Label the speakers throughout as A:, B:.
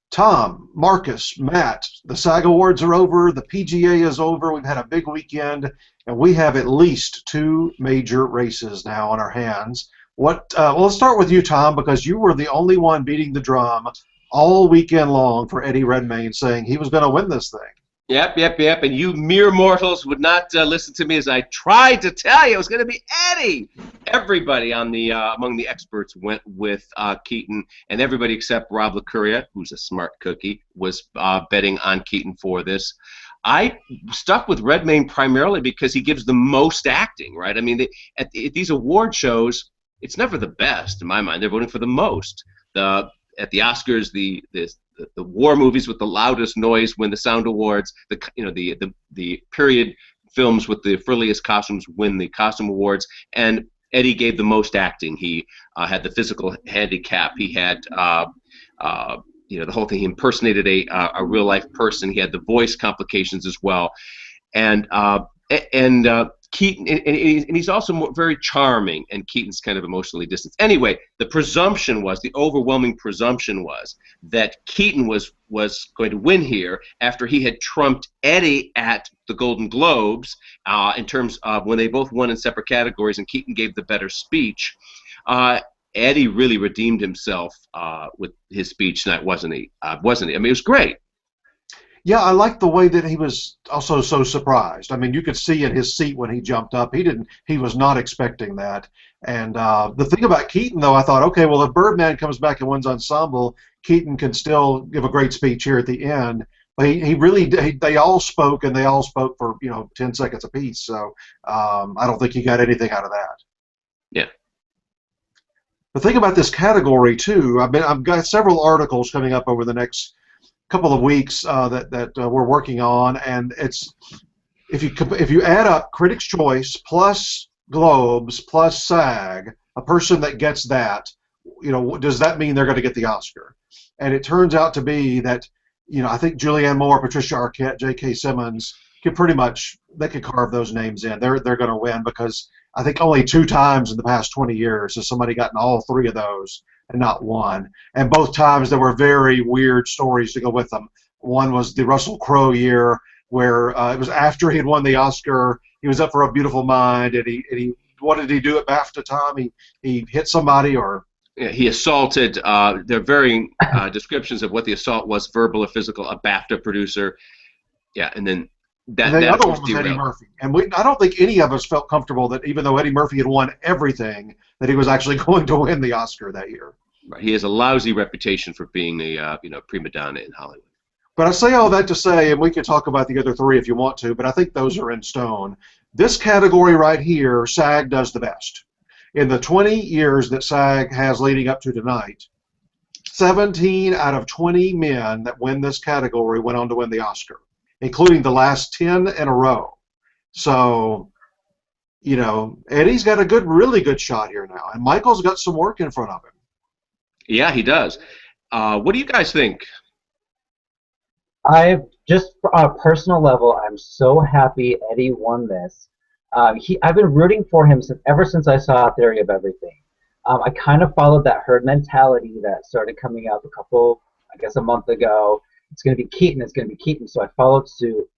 A: Tom, Marcus, Matt, the SAG Awards are over, the PGA is over, we've had a big weekend, and we have at least two major races now on our hands. Well, let's start with you, Tom, because you were the only one beating the drum all weekend long for Eddie Redmayne, saying he was going to win this thing.
B: Yep. And you mere mortals would not listen to me as I tried to tell you it was going to be Eddie. Everybody on the among the experts went with Keaton, and everybody except Rob LaCuria, who's a smart cookie, was betting on Keaton for this. I stuck with Redmayne primarily because he gives the most acting, right? I mean, at these award shows, it's never the best in my mind. They're voting for the most. At the Oscars, the war movies with the loudest noise win the Sound Awards. The period films with the frilliest costumes win the Costume Awards. And Eddie gave the most acting. He had the physical handicap. He had the whole thing. He impersonated a real life person. He had the voice complications as well. And Keaton, and he's also very charming, and Keaton's kind of emotionally distant. Anyway, the overwhelming presumption was that Keaton was going to win here after he had trumped Eddie at the Golden Globes in terms of when they both won in separate categories, and Keaton gave the better speech. Eddie really redeemed himself with his speech tonight, wasn't he? I mean, it was great.
A: Yeah, I like the way that he was also so surprised. I mean, you could see in his seat when he jumped up, he was not expecting that. And the thing about Keaton, though, I thought, okay, well, if Birdman comes back and wins ensemble, Keaton can still give a great speech here at the end. But they all spoke, and they all spoke for 10 seconds apiece. So I don't think he got anything out of that.
B: Yeah.
A: The thing about this category too, I've got several articles coming up over the next couple of weeks that we're working on, and it's if you add up Critics' Choice plus Globes plus SAG, a person that gets that, does that mean they're going to get the Oscar? And it turns out to be that I think Julianne Moore, Patricia Arquette, J.K. Simmons could carve those names in. They're going to win because I think only 2 times in the past 20 years has somebody gotten all 3 of those and not one. And both times there were very weird stories to go with them. One was the Russell Crowe year, where it was after he had won the Oscar. He was up for A Beautiful Mind, and he what did he do at BAFTA, Tom? He hit somebody, or
B: he assaulted. There are varying descriptions of what the assault was, verbal or physical. A BAFTA producer, yeah, and then that.
A: And the
B: that
A: other one was Eddie Murphy, and I don't think any of us felt comfortable that even though Eddie Murphy had won everything, that he was actually going to win the Oscar that year.
B: Right. He has a lousy reputation for being a prima donna in Hollywood.
A: But I say all that to say, and we can talk about the other 3 if you want to, but I think those are in stone. This category right here, SAG does the best. In the 20 years that SAG has leading up to tonight, 17 out of 20 men that win this category went on to win the Oscar, including the last 10 in a row. So, Eddie's got a really good shot here now, and Michael's got some work in front of him.
B: Yeah, he does. What do you guys think?
C: Just on a personal level, I'm so happy Eddie won this. I've been rooting for him ever since I saw Theory of Everything. I kind of followed that herd mentality that started coming up a month ago. It's going to be Keaton, it's going to be Keaton, so I followed suit.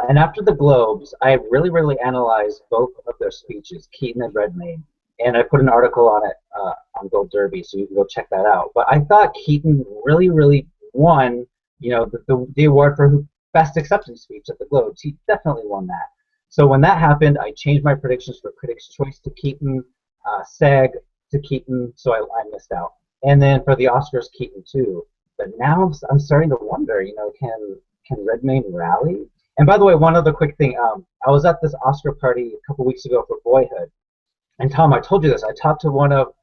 C: And after the Globes, I really analyzed both of their speeches, Keaton and Redmayne. And I put an article on it on Gold Derby, so you can go check that out. But I thought Keaton really won, the award for Best Acceptance Speech at the Globes. He definitely won that. So when that happened, I changed my predictions for Critics' Choice to Keaton, SAG to Keaton, so I missed out. And then for the Oscars, Keaton too. But now I'm starting to wonder, can Redmayne rally? And by the way, one other quick thing. I was at this Oscar party a couple weeks ago for Boyhood. And Tom, I told you this. I talked to one of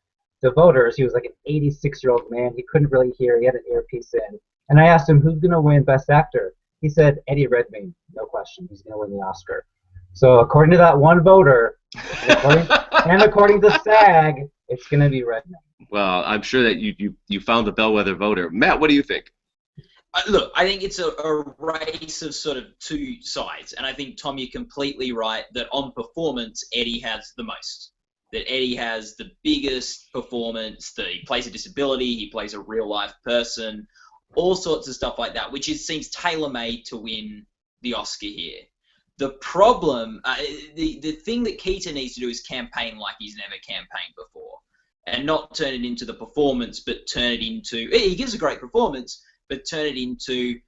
C: the voters. He was like an 86-year-old man. He couldn't really hear. He had an earpiece in. And I asked him, who's going to win Best Actor? He said, Eddie Redmayne. No question. He's going to win the Oscar. So according to that one voter, and according to SAG, it's going to be Redmayne.
B: Well, I'm sure that you found the bellwether voter. Matt, what do you think?
D: Look, I think it's a race of sort of 2 sides. And I think, Tom, you're completely right that on performance, Eddie has the most. That Eddie has the biggest performance, that he plays a disability, he plays a real-life person. all sorts of stuff like that, which seems tailor-made to win the Oscar here. The problem, the thing that Keaton needs to do is campaign like he's never campaigned before, and not turn it into the performance, but turn it into, he gives a great performance, but turn it into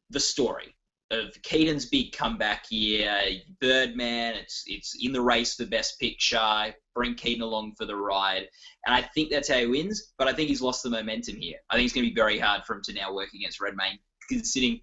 D: the story of Keaton's big comeback year, Birdman, it's in the race for Best Picture, bring Keaton along for the ride, and I think that's how he wins, but I think he's lost the momentum here. I think it's going to be very hard for him to now work against Redmayne, considering,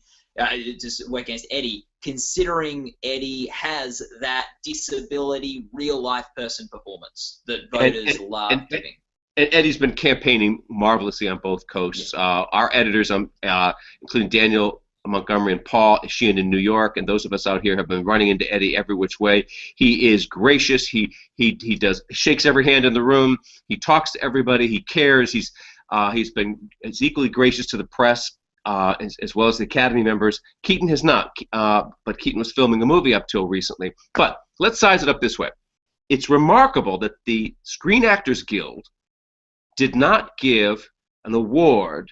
D: just work against Eddie, considering Eddie has that disability, real-life person performance that voters love giving.
B: And Eddie's been campaigning marvelously on both coasts. Our editors, including Daniel Montgomery and Paul Sheehan in New York, and those of us out here have been running into Eddie every which way. He is gracious. He shakes every hand in the room. He talks to everybody. He cares. He's equally gracious to the press as well as the Academy members. Keaton has not, but Keaton was filming a movie up till recently. But let's size it up this way. It's remarkable that the Screen Actors Guild did not give an award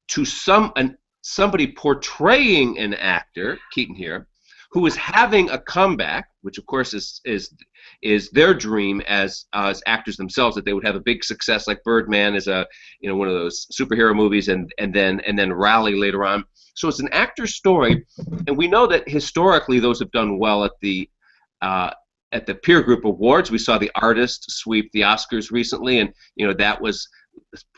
B: to somebody portraying an actor, Keaton here, who is having a comeback, which of course is their dream as actors themselves, that they would have a big success like Birdman is one of those superhero movies, and then rally later on. So it's an actor's story, and we know that historically those have done well at the peer group awards. We saw the artist sweep the Oscars recently, and that was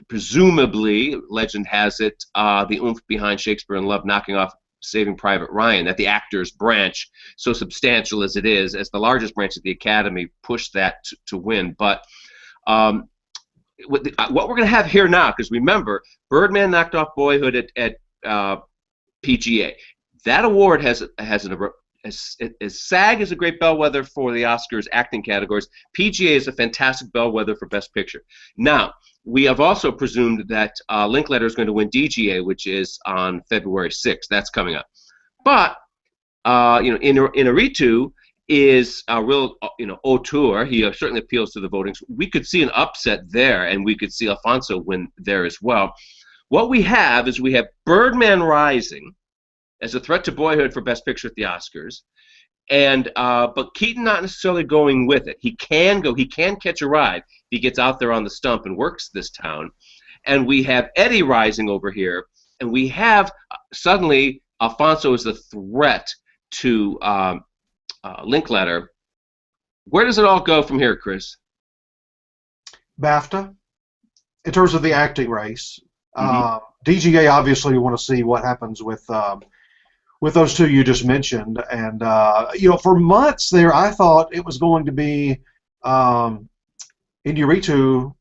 B: presumably, legend has it, the oomph behind Shakespeare in Love knocking off Saving Private Ryan, that the actors branch, so substantial as it is, as the largest branch of the Academy, pushed that to win. But what we're going to have here now, because remember, Birdman knocked off Boyhood at PGA. That award has SAG is a great bellwether for the Oscars acting categories. PGA is a fantastic bellwether for Best Picture. Now, we have also presumed that Linklater is going to win DGA, which is on February 6th. That's coming up. But Inarritu is a real auteur. He certainly appeals to the voting. We could see an upset there, and we could see Alfonso win there as well. What we have is Birdman rising as a threat to Boyhood for Best Picture at the Oscars, and but Keaton not necessarily going with it. He can catch a ride if he gets out there on the stump and works this town. And we have Eddie rising over here, and we have suddenly Alfonso is the threat to Linklater. Where does it all go from here, Chris?
A: BAFTA, in terms of the acting race. DGA, obviously, we want to see what happens with those two you just mentioned. And, for months there, I thought it was going to be Inarritu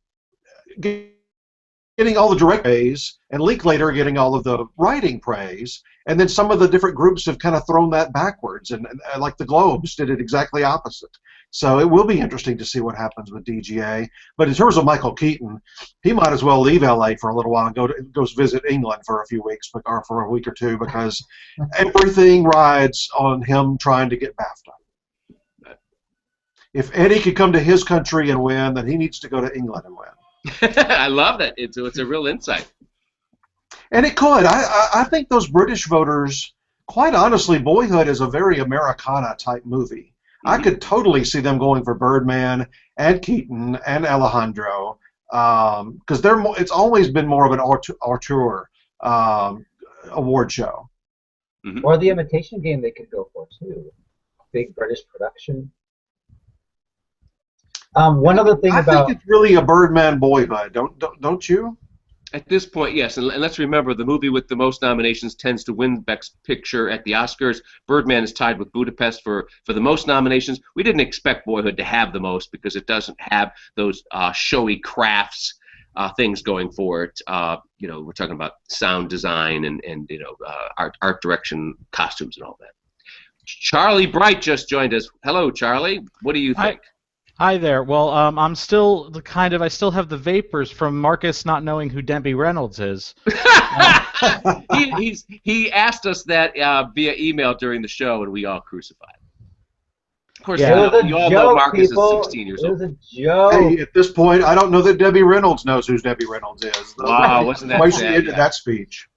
A: getting all the direct praise and Linklater getting all of the writing praise. And then some of the different groups have kind of thrown that backwards. And like the Globes did it exactly opposite. So it will be interesting to see what happens with DGA. But in terms of Michael Keaton, he might as well leave LA for a little while and go visit England for a few weeks, or for a week or two, because everything rides on him trying to get BAFTA. If Eddie could come to his country and win, then he needs to go to England and win.
B: I love that. It's a real insight.
A: And it could. I think those British voters, quite honestly, Boyhood is a very Americana-type movie. I could totally see them going for Birdman and Keaton and Alejandro, because it's always been more of an auteur award show.
C: Or The Imitation Game they could go for, too. Big British production. One other thing
A: I think it's really a Birdman Boyhood, don't you?
B: At this point, yes, and let's remember the movie with the most nominations tends to win Best Picture at the Oscars. Birdman is tied with Budapest for the most nominations. We didn't expect Boyhood to have the most because it doesn't have those showy crafts things going for it. We're talking about sound design and art direction, costumes, and all that. Charlie Bright just joined us. Hello, Charlie. What do you think?
E: Hi there. Well, I'm still I still have the vapors from Marcus not knowing who Debbie Reynolds is.
B: He asked us that via email during the show, and we all crucified. Of course,
C: yeah.
B: you all know Marcus is 16 years old.
C: It was a joke.
A: Hey, at this point, I don't know that Debbie Reynolds knows who Debbie Reynolds is.
B: Wow, wasn't that
A: why
B: sad?
A: she ended that speech?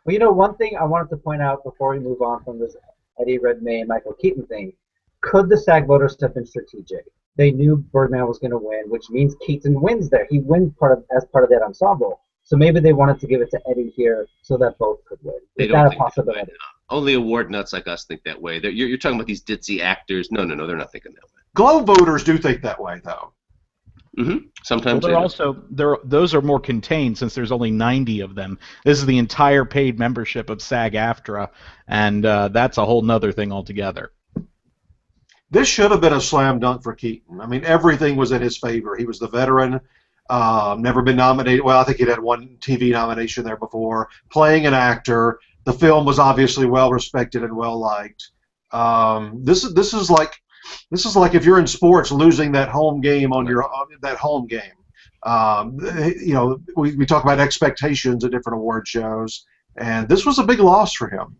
C: Well, you know, one thing I wanted to point out before we move on from this Eddie Redmayne, Michael Keaton thing, could the SAG voters have been strategic? They knew Birdman was going to win, which means Keaton wins there. He wins as part of that ensemble. So maybe they wanted to give it to Eddie here so that both could win. Is that a possibility?
B: Only award nuts like us think that way. You're talking about these ditzy actors. No, they're not thinking that way.
A: Globe voters do think that way, though.
B: Sometimes
E: those are more contained since there's only 90 of them. This is the entire paid membership of SAG-AFTRA, and that's a whole nother thing altogether.
A: This should have been a slam dunk for Keaton. I mean, everything was in his favor. He was the veteran, never been nominated. Well, I think he'd had one TV nomination there before. Playing an actor, the film was obviously well respected and well liked. This is like if you're in sports, losing that home game on that home game. You know, we talk about expectations at different award shows, and this was a big loss for him.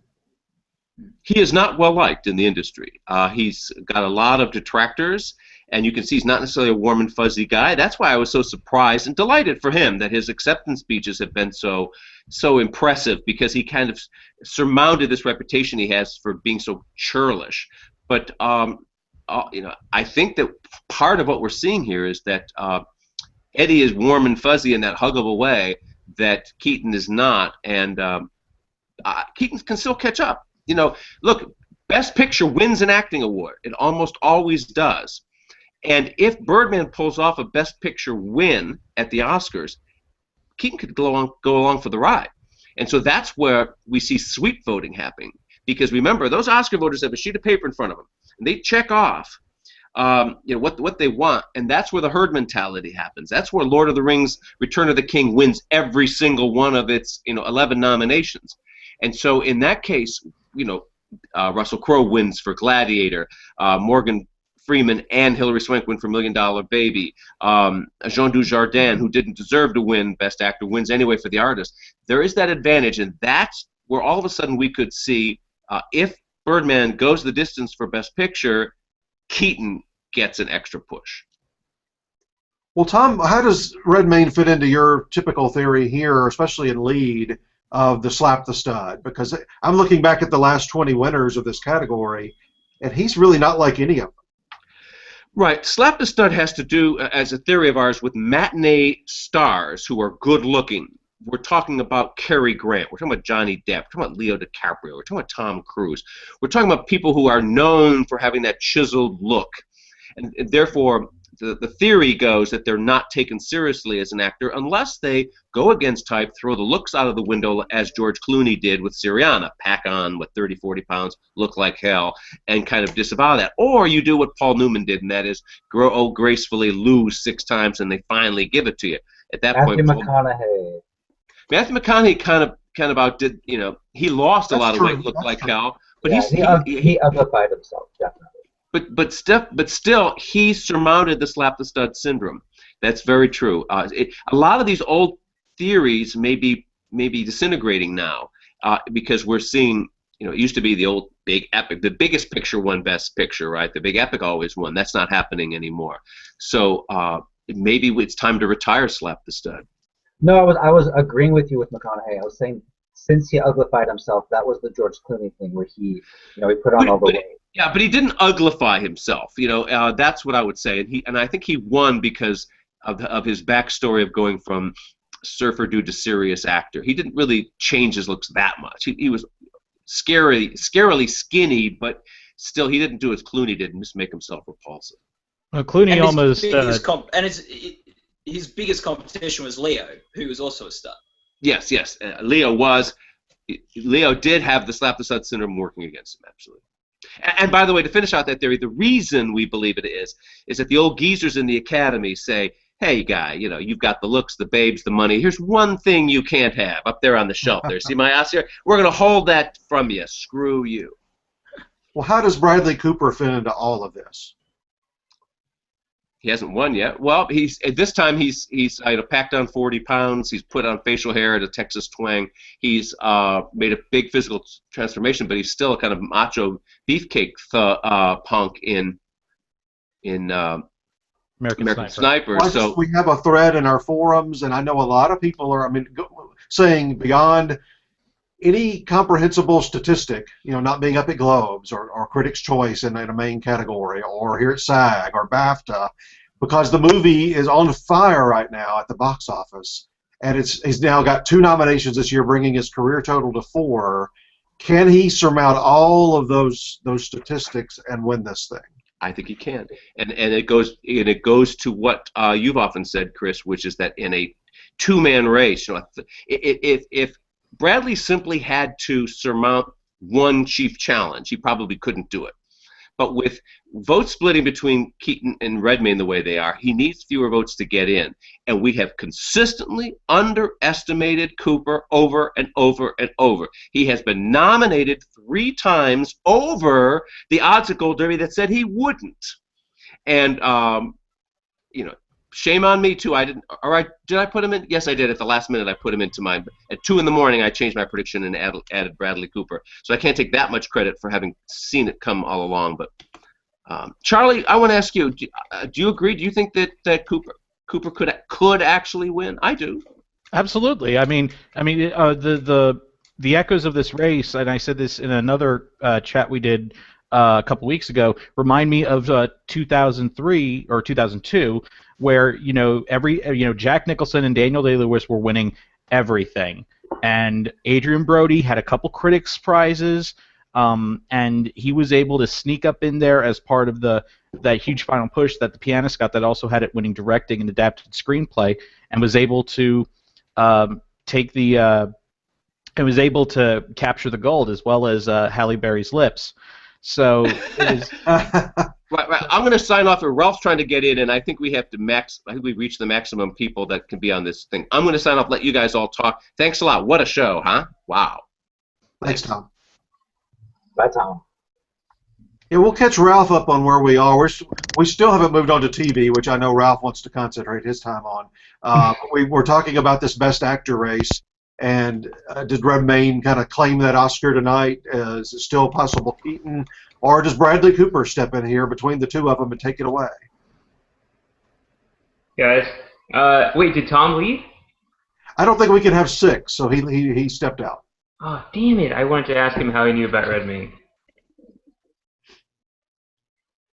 B: He is not well liked in the industry. He's got a lot of detractors, and you can see he's not necessarily a warm and fuzzy guy. That's why I was so surprised and delighted for him that his acceptance speeches have been so impressive, because he kind of surmounted this reputation he has for being so churlish. But you know, I think that part of what we're seeing here is that Eddie is warm and fuzzy in that huggable way that Keaton is not, and Keaton can still catch up. You know, look, Best Picture wins an acting award. It almost always does. And if Birdman pulls off a Best Picture win at the Oscars, Keaton could go along for the ride. And so that's where we see sweep voting happening. Because remember, those Oscar voters have a sheet of paper in front of them, and they check off you know, what they want, and that's where the herd mentality happens. That's where Lord of the Rings: Return of the King wins every single one of its 11 nominations. And so in that case, you know, Russell Crowe wins for Gladiator, Morgan Freeman and Hilary Swank win for $1 Million Baby, Jean Dujardin, who didn't deserve to win Best Actor, wins anyway for The Artist. There is that advantage, and that's where all of a sudden we could see if Birdman goes the distance for Best Picture, Keaton gets an extra push.
A: Well, Tom, how does Redmayne fit into your typical theory here, especially in lead, of the slap the stud? Because I'm looking back at the last 20 winners of this category, and he's really not like any of them.
B: Right. Slap the stud has to do, as a theory of ours, with matinee stars who are good looking. We're talking about Cary Grant. We're talking about Johnny Depp. We're talking about Leo DiCaprio. We're talking about Tom Cruise. We're talking about people who are known for having that chiseled look. And therefore, the theory goes that they're not taken seriously as an actor unless they go against type, throw the looks out of the window, as George Clooney did with Syriana, pack on, 30, 40 pounds, look like hell, and kind of disavow that. Or you do what Paul Newman did, and that is grow old gracefully, lose 6 times, and they finally give it to you. At that point, Matthew McConaughey kind of outdid, you know, he lost a lot of weight, looked like hell, but
C: yeah, he uglified himself, definitely.
B: But still, he surmounted the slap the stud syndrome. That's very true. A lot of these old theories may be disintegrating now because we're seeing, you know, it used to be the old big epic. The biggest picture won Best Picture, right? The big epic always won. That's not happening anymore. So maybe it's time to retire slap the stud.
C: No, I was agreeing with you with McConaughey. I was saying since he uglified himself, that was the George Clooney thing where he put on all the weight.
B: Yeah, but he didn't uglify himself. You know, that's what I would say. And I think he won because of his backstory of going from surfer dude to serious actor. He didn't really change his looks that much. He was scarily skinny, but still he didn't do as Clooney did and just make himself repulsive.
E: Well, Clooney almost...
D: his biggest competition was Leo, who was also a stud.
B: Yes. Leo did have the slap the stud syndrome working against him, absolutely. And by the way, to finish out that theory, the reason we believe it is that the old geezers in the Academy say, hey, guy, you know, you've got the looks, the babes, the money. Here's one thing you can't have up there on the shelf there. See my Oscar? We're going to hold that from you. Screw you.
A: Well, how does Bradley Cooper fit into all of this?
B: He hasn't won yet. Well, this time he's packed on 40 pounds. He's put on facial hair at a Texas twang. He's made a big physical transformation, but he's still a kind of macho beefcake punk in American Sniper.
A: Well, we have a thread in our forums, and I know a lot of people are saying beyond any comprehensible statistic, not being up at Globes or Critics' Choice in a main category, or here at SAG or BAFTA, because the movie is on fire right now at the box office, and he's now got 2 nominations this year, bringing his career total to 4. Can he surmount all of those statistics and win this thing?
B: I think he can, and it goes to what you've often said, Chris, which is that in a 2-man race, if Bradley simply had to surmount one chief challenge, he probably couldn't do it. But with vote splitting between Keaton and Redmayne the way they are, he needs fewer votes to get in. And we have consistently underestimated Cooper over and over and over. He has been nominated 3 times over the odds at Gold Derby that said he wouldn't. And, shame on me too. Did I put him in? Yes, I did. At the last minute, I put him into at 2 in the morning. I changed my prediction and added Bradley Cooper. So I can't take that much credit for having seen it come all along. But Charlie, I want to ask you: do you agree? Do you think that Cooper could actually win? I do.
E: Absolutely. The echoes of this race, and I said this in another chat we did a couple weeks ago, remind me of 2003 or 2002, where Jack Nicholson and Daniel Day-Lewis were winning everything, and Adrian Brody had a couple critics prizes, and he was able to sneak up in there as part of that huge final push that The Pianist got, that also had it winning directing and adapted screenplay, and was able to capture the gold, as well as Halle Berry's Lips. So it is.
B: Right. I'm going to sign off. Ralph's trying to get in, and I think we have to I think we've reached the maximum people that can be on this thing. I'm going to sign off. Let you guys all talk. Thanks a lot. What a show, huh? Wow.
A: Thanks, Tom.
C: Bye, Tom.
A: Yeah, we'll catch Ralph up on where we are. We still haven't moved on to TV, which I know Ralph wants to concentrate his time on. We're talking about this Best Actor race, and did Redmayne kind of claim that Oscar tonight? Is it still possible Keaton, or does Bradley Cooper step in here between the 2 of them and take it away?
F: Guys, wait, did Tom leave?
A: I don't think we can have 6, so he stepped out.
F: Oh, damn it! I wanted to ask him how he knew about Redmayne.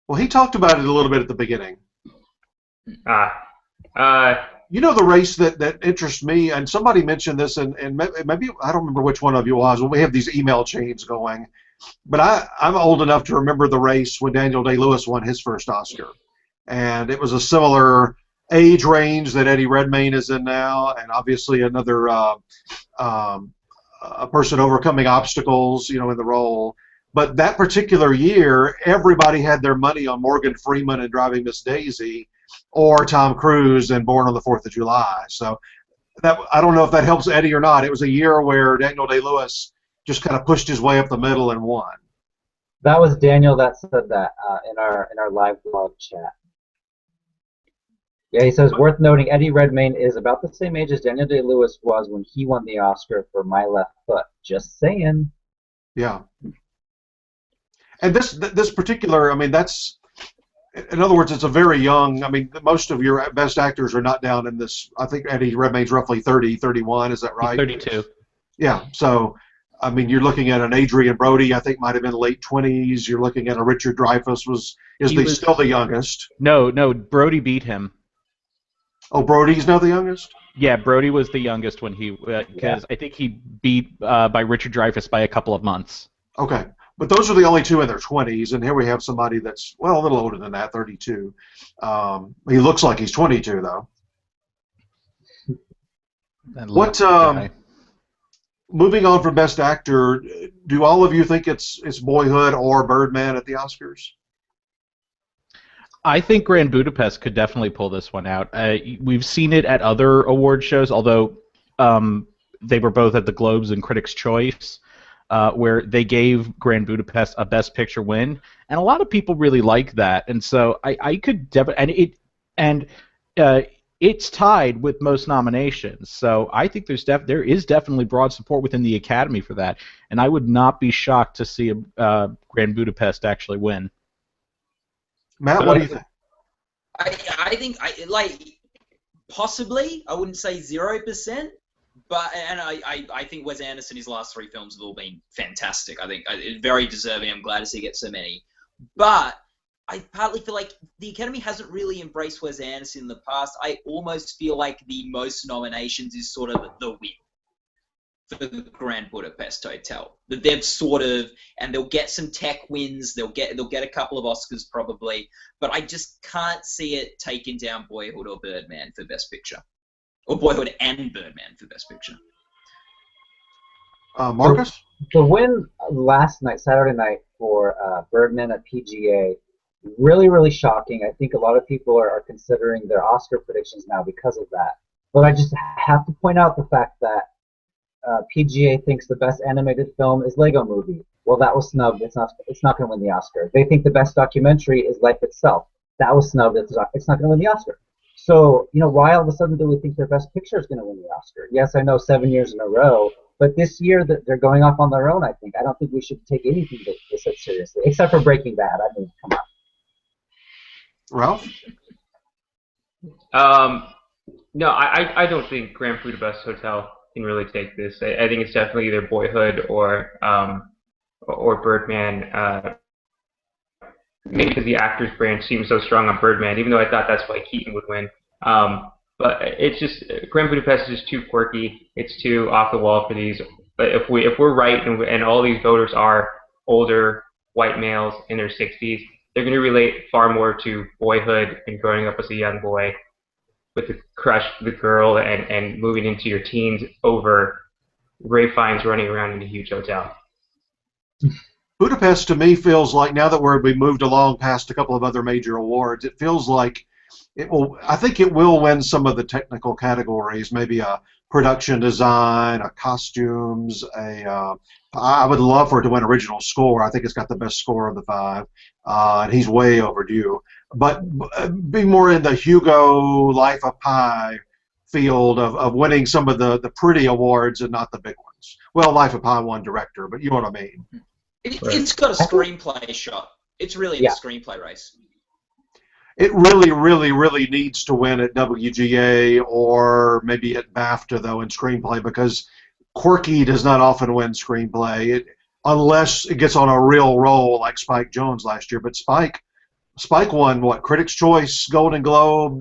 A: Well, he talked about it a little bit at the beginning.
F: You
A: know, the race that interests me, and somebody mentioned this, and maybe, I don't remember which one of you was, when we have these email chains going, but I'm old enough to remember the race when Daniel Day-Lewis won his first Oscar. And it was a similar age range that Eddie Redmayne is in now, and obviously another a person overcoming obstacles, in the role. But that particular year, everybody had their money on Morgan Freeman and Driving Miss Daisy, or Tom Cruise and Born on the 4th of July. So I don't know if that helps Eddie or not. It was a year where Daniel Day-Lewis just kind of pushed his way up the middle and won.
C: That was Daniel that said that in our live blog chat. Yeah, he says, worth noting, Eddie Redmayne is about the same age as Daniel Day-Lewis was when he won the Oscar for My Left Foot. Just saying.
A: Yeah. And this particular, that's, in other words, it's a very young, most of your best actors are not down in this. I think Eddie Redmayne's roughly 30, 31, is that right?
E: 32.
A: Yeah, so, you're looking at an Adrian Brody, I think might have been late 20s. You're looking at a Richard Dreyfuss, still the youngest?
E: No, Brody beat him.
A: Oh, Brody's now the youngest?
E: Yeah, Brody was the youngest when because I think he beat by Richard Dreyfuss by a couple of months.
A: Okay. But those are the only 2 in their 20s, and here we have somebody that's, a little older than that, 32. He looks like he's 22, though. Moving on from Best Actor, do all of you think it's Boyhood or Birdman at the Oscars?
E: I think Grand Budapest could definitely pull this one out. We've seen it at other award shows, although they were both at the Globes and Critics' Choice, where they gave Grand Budapest a Best Picture win, and a lot of people really like that. And so I could definitely, it's tied with most nominations. So I think there is definitely broad support within the Academy for that, and I would not be shocked to see Grand Budapest actually win.
A: Matt, what do you think?
D: I think possibly, I wouldn't say 0%, I think Wes Anderson, his last 3 films have all been fantastic. I think very deserving. I'm glad to see he gets so many. But I partly feel like the Academy hasn't really embraced Wes Anderson in the past. I almost feel like the most nominations is sort of the win for the Grand Budapest Hotel. That they've sort of, and they'll get some tech wins. They'll get a couple of Oscars probably, but I just can't see it taking down Boyhood or Birdman for Best Picture, or Boyhood and Birdman for Best Picture.
A: Marcus?
C: The win last night, Saturday night, for Birdman at PGA, really, really shocking. I think a lot of people are considering their Oscar predictions now because of that. But I just have to point out the fact that PGA thinks the best animated film is Lego Movie. Well, that was snubbed. It's not going to win the Oscar. They think the best documentary is Life Itself. That was snubbed. It's not going to win the Oscar. So, why all of a sudden do we think their best picture is going to win the Oscar? Yes, I know 7 years in a row, but this year they're going off on their own, I think. I don't think we should take anything they said seriously, except for Breaking Bad. I mean, come on.
A: Ralph?
F: No, I don't think Grand Budapest Hotel can really take this. I think it's definitely either Boyhood or Birdman. Maybe because the actors branch seems so strong on Birdman, even though I thought that's why Keaton would win. But it's just Grand Budapest is just too quirky. It's too off the wall for these. But if we're right and all these voters are older white males in their 60s, they're going to relate far more to Boyhood and growing up as a young boy with the crush, the girl, and moving into your teens over Ray Fiennes running around in a huge hotel.
A: Budapest to me feels like, now that we moved along past a couple of other major awards, it feels like it will. I think it will win some of the technical categories, maybe a production design, a costumes, I would love for it to win original score. I think it's got the best score of the 5, and he's way overdue. But be more in the Hugo, Life of Pi field of winning some of the pretty awards and not the big ones. Well, Life of Pi won director, but you know what I mean.
D: It's got a screenplay shot. It's really in the screenplay race.
A: It really, really, really needs to win at WGA or maybe at BAFTA, though, in screenplay, because quirky does not often win screenplay unless it gets on a real roll like Spike Jonze last year. But Spike won, what, Critics' Choice, Golden Globe?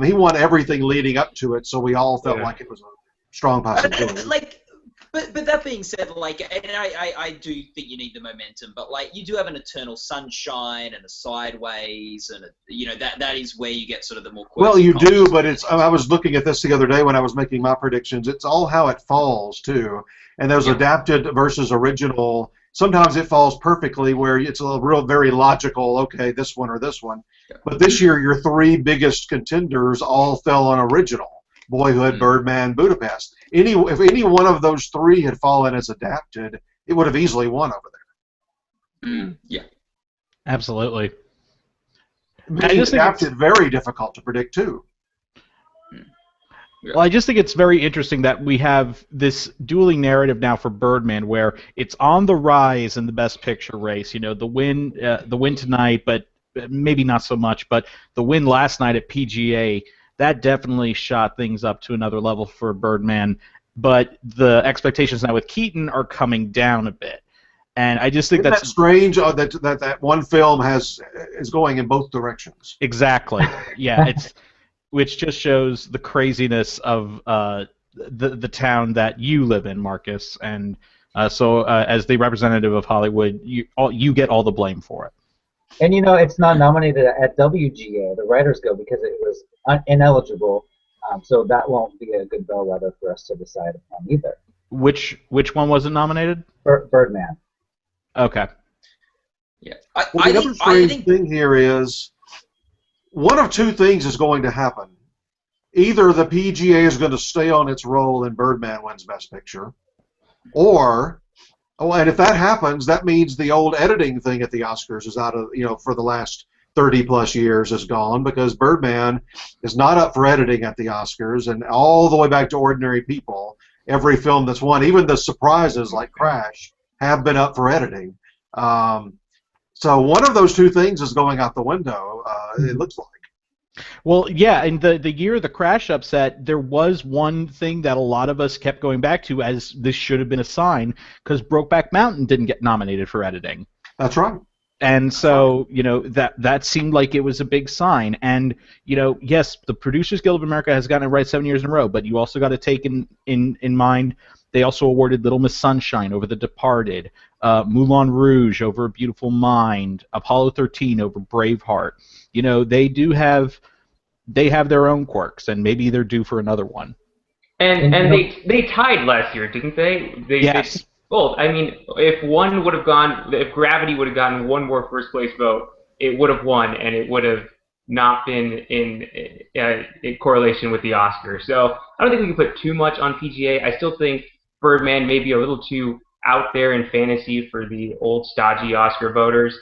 A: He won everything leading up to it, so we all felt like it was a strong possibility.
D: But that being said, and I do think you need the momentum, but you do have an Eternal Sunshine and a Sideways, and that is where you get sort of the more.
A: Well, you do, but I was looking at this the other day when I was making my predictions. It's all how it falls too, and there's adapted versus original. Sometimes it falls perfectly where it's a very logical. Okay, this one or this one, but this year your 3 biggest contenders all fell on original. Boyhood, Birdman, Budapest. If any one of those 3 had fallen as adapted, it would have easily won over there.
D: Yeah.
E: Absolutely.
A: Adapted, very difficult to predict, too.
E: Well, I just think it's very interesting that we have this dueling narrative now for Birdman, where it's on the rise in the Best Picture race. The win tonight, but maybe not so much. But the win last night at PGA, that definitely shot things up to another level for Birdman. But the expectations now with Keaton are coming down a bit, and I just think
A: Isn't that strange that one film is going in both directions.
E: Exactly. Yeah, which just shows the craziness of the town that you live in, Marcus, and so as the representative of Hollywood, you get all the blame for it.
C: And it's not nominated at WGA, the Writers Guild, because it was ineligible. So that won't be a good bellwether for us to decide upon either.
E: Which one wasn't nominated?
C: Birdman.
E: Okay.
D: Yeah.
A: The other strange thing here is one of 2 things is going to happen. Either the PGA is going to stay on its roll and Birdman wins Best Picture, and if that happens, that means the old editing thing at the Oscars is out of, for the last 30-plus years is gone, because Birdman is not up for editing at the Oscars, and all the way back to Ordinary People, every film that's won, even the surprises like Crash, have been up for editing. So one of those 2 things is going out the window, it looks like.
E: Well, yeah, and the year of the crash upset, there was one thing that a lot of us kept going back to as this should have been a sign, because Brokeback Mountain didn't get nominated for editing.
A: That's right.
E: And so, that seemed like it was a big sign. And, yes, the Producers Guild of America has gotten it right 7 years in a row, but you also got to take in mind they also awarded Little Miss Sunshine over The Departed, Moulin Rouge over A Beautiful Mind, Apollo 13 over Braveheart. They have their own quirks, and maybe they're due for another one.
F: And they tied last year, didn't they?
E: Yes.
F: Well, I mean, if Gravity would have gotten one more first place vote, it would have won, and it would have not been in correlation with the Oscars. So I don't think we can put too much on PGA. I still think Birdman may be a little too out there in fantasy for the old stodgy Oscar voters,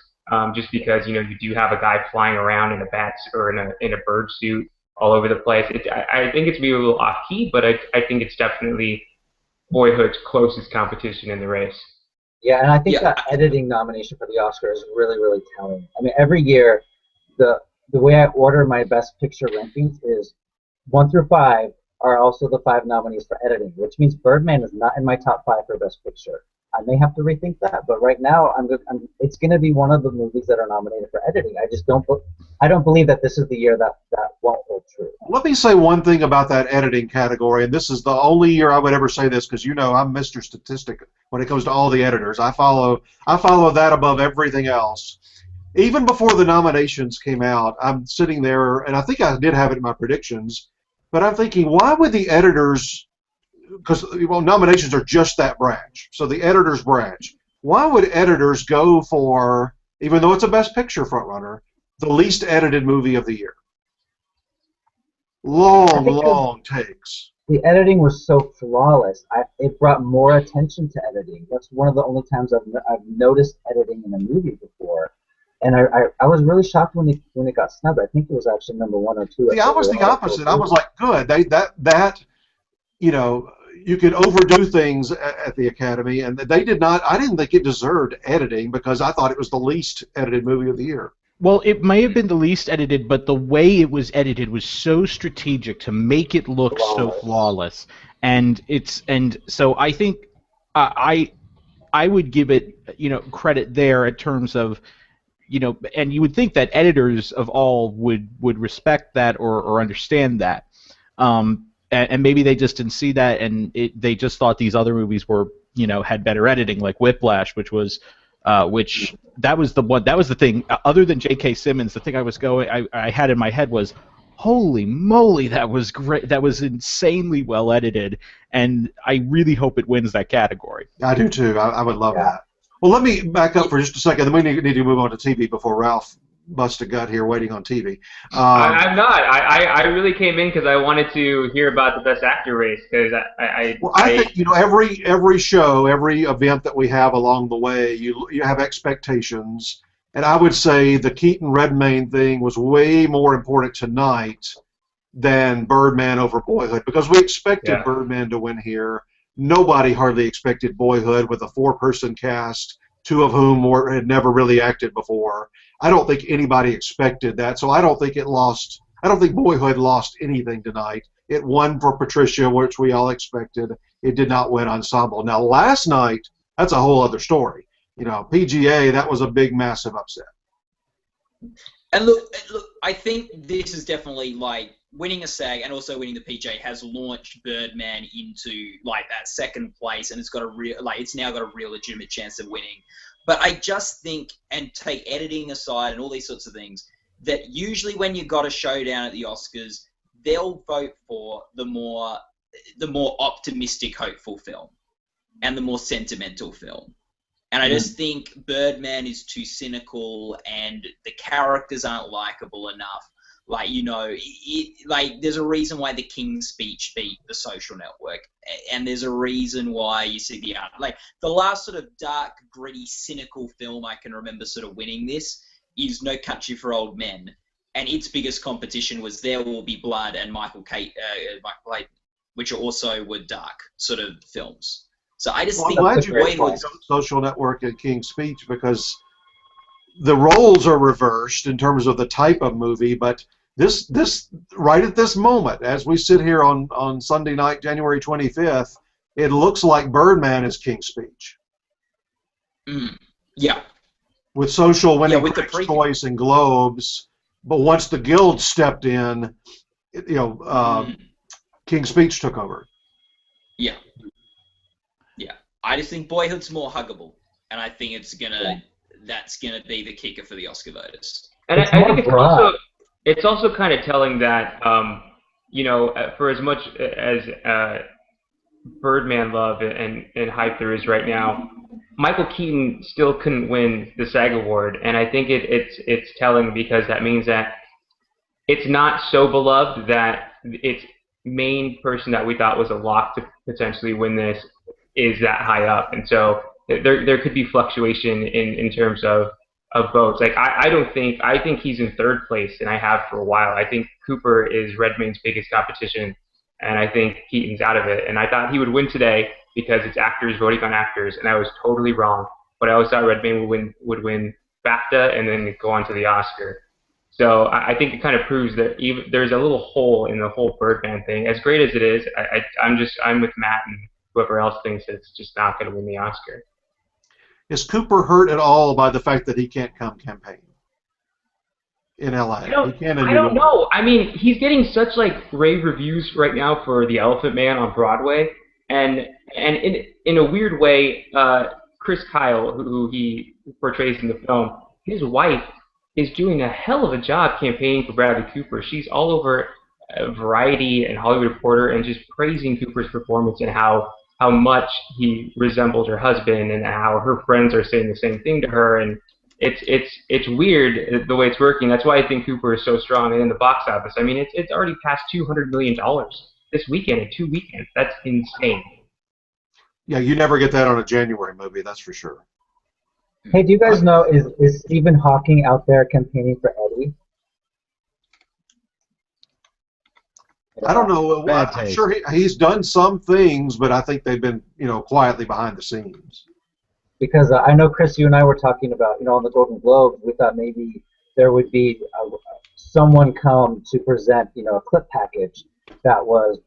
F: just because you do have a guy flying around in a bat or in a bird suit all over the place. I think it's maybe a little off key, but I think it's definitely Boyhood's closest competition in the race.
C: Yeah, and I think that editing nomination for the Oscar is really, really telling. I mean, every year, the way I order my Best Picture rankings is 1 through 5 are also the 5 nominees for editing, which means Birdman is not in my top 5 for Best Picture. I may have to rethink that, but right now it's going to be one of the movies that are nominated for editing. I don't believe that this is the year that won't hold true.
A: Let me say one thing about that editing category, and this is the only year I would ever say this, because I'm Mr. Statistic when it comes to all the editors. I follow that above everything else. Even before the nominations came out, I'm sitting there, and I think I did have it in my predictions, but I'm thinking, why would the editors, because nominations are just that branch, so the editors branch, why would editors go for, even though it's a Best Picture frontrunner, the least edited movie of the year? Long takes.
C: The editing was so flawless. It brought more attention to editing. That's one of the only times I've noticed editing in a movie before. And I was really shocked when it got snubbed. I think it was actually number 1 or 2.
A: See, I was the opposite. I was like, good. You could overdo things at the Academy, and they did not. I didn't think it deserved editing because I thought it was the least edited movie of the year.
E: Well, it may have been the least edited, but the way it was edited was so strategic to make it look so flawless. And so I think I would give it credit there in terms of and you would think that editors of all would respect that or understand that. And maybe they just didn't see that, and they just thought these other movies were had better editing, like Whiplash, which that was the thing. Other than J.K. Simmons, the thing I had in my head was, holy moly, that was great. That was insanely well edited, and I really hope it wins that category.
A: I do too. I would love that. Well, let me back up for just a second. Then we need to move on to TV before Ralph busts a gut here waiting on TV.
F: I'm not. I really came in because I wanted to hear about the Best Actor race because I
A: think every show, every event that we have along the way, you have expectations, and I would say the Keaton Redmayne thing was way more important tonight than Birdman over Boyhood, because we expected Birdman to win here. Nobody hardly expected Boyhood with a 4-person cast, 2 of whom had never really acted before. I don't think anybody expected that, so I don't think Boyhood lost anything tonight. It won for Patricia, which we all expected. It did not win Ensemble. Now, last night, that's a whole other story. PGA, that was a big, massive upset.
D: And look, I think this is definitely winning a SAG and also winning the PGA has launched Birdman into that second place, and it's got it's now got a real legitimate chance of winning. But I just think, and take editing aside and all these sorts of things, that usually when you got a showdown at the Oscars, they'll vote for the more optimistic, hopeful film and the more sentimental film. And I just think Birdman is too cynical and the characters aren't likable enough. There's a reason why The King's Speech beat The Social Network, and there's a reason why you see the last sort of dark, gritty, cynical film I can remember sort of winning this is No Country for Old Men, and its biggest competition was There Will Be Blood and Michael Clayton, which also were dark sort of films. So I just think
A: I'm glad you mentioned Social Network and King's Speech, because the roles are reversed in terms of the type of movie, but this right at this moment, as we sit here on Sunday night, January 25th, it looks like Birdman is King's Speech.
D: Yeah.
A: With Social winning
D: with the
A: Critics' Choice and Globes, but once the Guild stepped in, King's Speech took over.
D: Yeah. Yeah. I just think Boyhood's more huggable, and I think that's gonna be the kicker for the Oscar voters.
F: And I think it's also kind of telling that for as much as Birdman love and hype there is right now, Michael Keaton still couldn't win the SAG Award, and I think it's telling because that means that it's not so beloved that its main person that we thought was a lock to potentially win this is that high up, and so there could be fluctuation in terms of votes. Like I think he's in third place, and I have for a while. I think Cooper is Redmayne's biggest competition, and I think Keaton's out of it. And I thought he would win today because it's actors voting on actors, and I was totally wrong. But I always thought Redmayne would win BAFTA and then go on to the Oscar. So I think it kind of proves that there's a little hole in the whole Birdman thing. As great as it is, I'm with Matt and whoever else thinks it's just not going to win the Oscar.
A: Is Cooper hurt at all by the fact that he can't come campaign in LA?
F: I don't know. I mean, he's getting such rave reviews right now for The Elephant Man on Broadway, and in a weird way, Chris Kyle, who he portrays in the film, his wife is doing a hell of a job campaigning for Bradley Cooper. She's all over Variety and Hollywood Reporter and just praising Cooper's performance and how much he resembled her husband and how her friends are saying the same thing to her, and it's weird the way it's working. That's why I think Cooper is so strong. And in the box office, I mean, it's already passed $200 million this weekend in 2 weekends. That's insane.
A: Yeah, you never get that on a January movie, that's for sure.
C: Hey, do you guys know, is Stephen Hawking out there campaigning for Eddie?
A: I don't know. I'm sure he's done some things, but I think they've been, quietly behind the scenes.
C: Because I know, Chris, you and I were talking about, on the Golden Globes, we thought maybe there would be someone come to present, a clip package that was,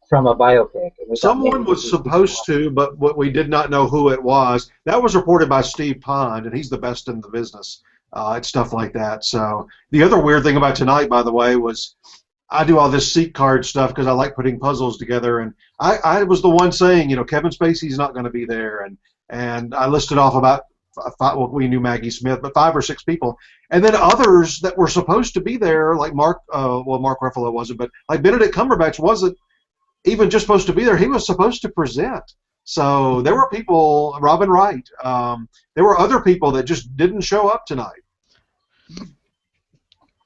C: from a biopic.
A: Someone was supposed to, but what we did not know who it was. That was reported by Steve Pond, and he's the best in the business at stuff like that. So the other weird thing about tonight, by the way, was I do all this seat card stuff because I like putting puzzles together, and I was the one saying, Kevin Spacey's not going to be there, and I listed off about we knew Maggie Smith, but 5 or 6 people, and then others that were supposed to be there, like Mark Ruffalo wasn't, but like Benedict Cumberbatch wasn't even just supposed to be there. He was supposed to present. So there were people, Robin Wright. There were other people that just didn't show up tonight.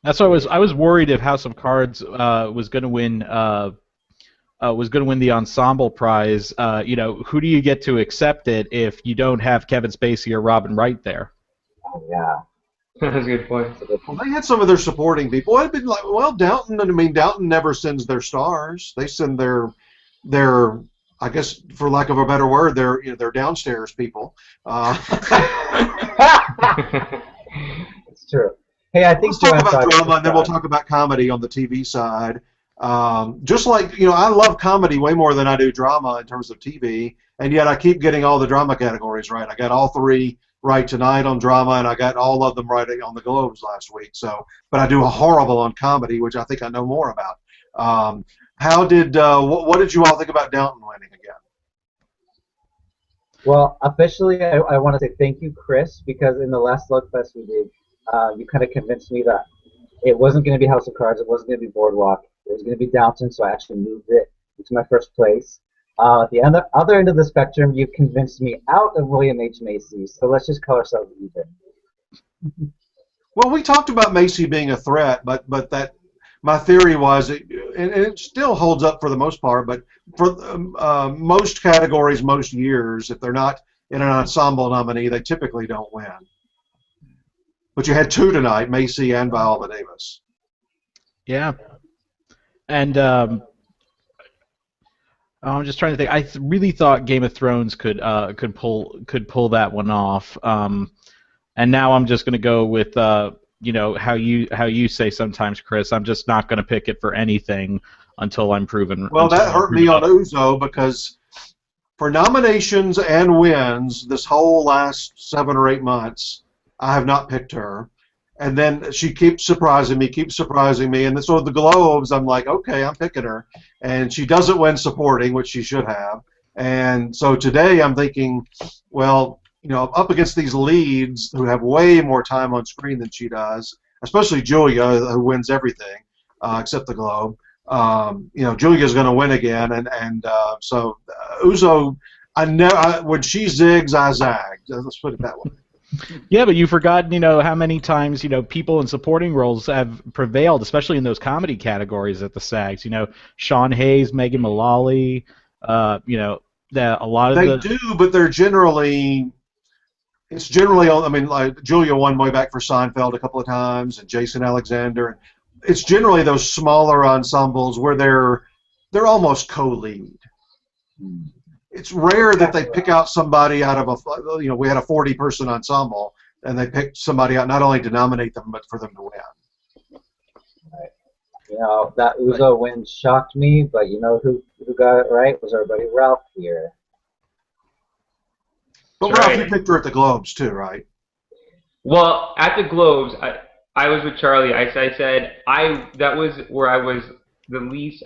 E: That's why I was worried if House of Cards was going to win the ensemble prize. Who do you get to accept it if you don't have Kevin Spacey or Robin Wright there?
C: Oh yeah,
F: that's a good point.
A: Well, they had some of their supporting people. It'd been like, well, Downton. I mean, Downton never sends their stars. They send their I guess, for lack of a better word, they're downstairs people.
C: It's true. Hey, I think
A: let's talk about drama, and then we'll talk about comedy on the TV side. Just like, I love comedy way more than I do drama in terms of TV, and yet I keep getting all the drama categories right. I got all 3 right tonight on drama, and I got all of them right on the Globes last week. But I do a horrible on comedy, which I think I know more about. What did you all think about Downton winning again?
C: Well, officially, I want to say thank you, Chris, because in the last Slugfest we did, you kind of convinced me that it wasn't going to be House of Cards, it wasn't going to be Boardwalk, it was going to be Downton, so I actually moved it into my first place. At the other end of the spectrum, you've convinced me out of William H. Macy, so let's just call ourselves even.
A: Well, we talked about Macy being a threat, but that my theory was, and it still holds up for the most part, but for most categories, most years, if they're not in an ensemble nominee, they typically don't win. But you had 2 tonight, Macy and Viola Davis.
E: Yeah. And I'm just trying to think. I really thought Game of Thrones could pull that one off. And now I'm just going to go with you know, how you say sometimes, Chris. I'm just not going to pick it for anything until I'm proven.
A: Well,
E: until
A: that
E: I'm
A: hurt
E: proven
A: me on
E: up.
A: Uzo because for nominations and wins this whole last 7 or 8 months, I have not picked her. And then she keeps surprising me, and then so the Globes, I'm like, okay, I'm picking her, and she doesn't win supporting, which she should have. And so today I'm thinking, well, you know, up against these leads who have way more time on screen than she does, especially Julia, who wins everything except the Globe. You know, Julia's going to win again, and so Uzo, when she zigs, I zag. Let's put it that way.
E: Yeah, but you've forgotten, you know, how many times, you know, people in supporting roles have prevailed, especially in those comedy categories at the SAGs. You know, Sean Hayes, Megan Mullally, you know, that a lot of
A: They do, but they're generally. It's generally, I mean, like Julia won way back for Seinfeld a couple of times, and Jason Alexander. It's generally those smaller ensembles where they're almost co-lead. It's rare that they pick out somebody out of a, you know, we had a 40-person ensemble, and they picked somebody out not only to nominate them, but for them to win.
C: Right. You know, that Uzo win shocked me, but you know who got it right was our buddy Ralph here.
A: But
F: That's
A: Ralph,
F: right.
A: you picked her at the Globes too, right?
F: Well, at the Globes, I was with Charlie. I said that was where I was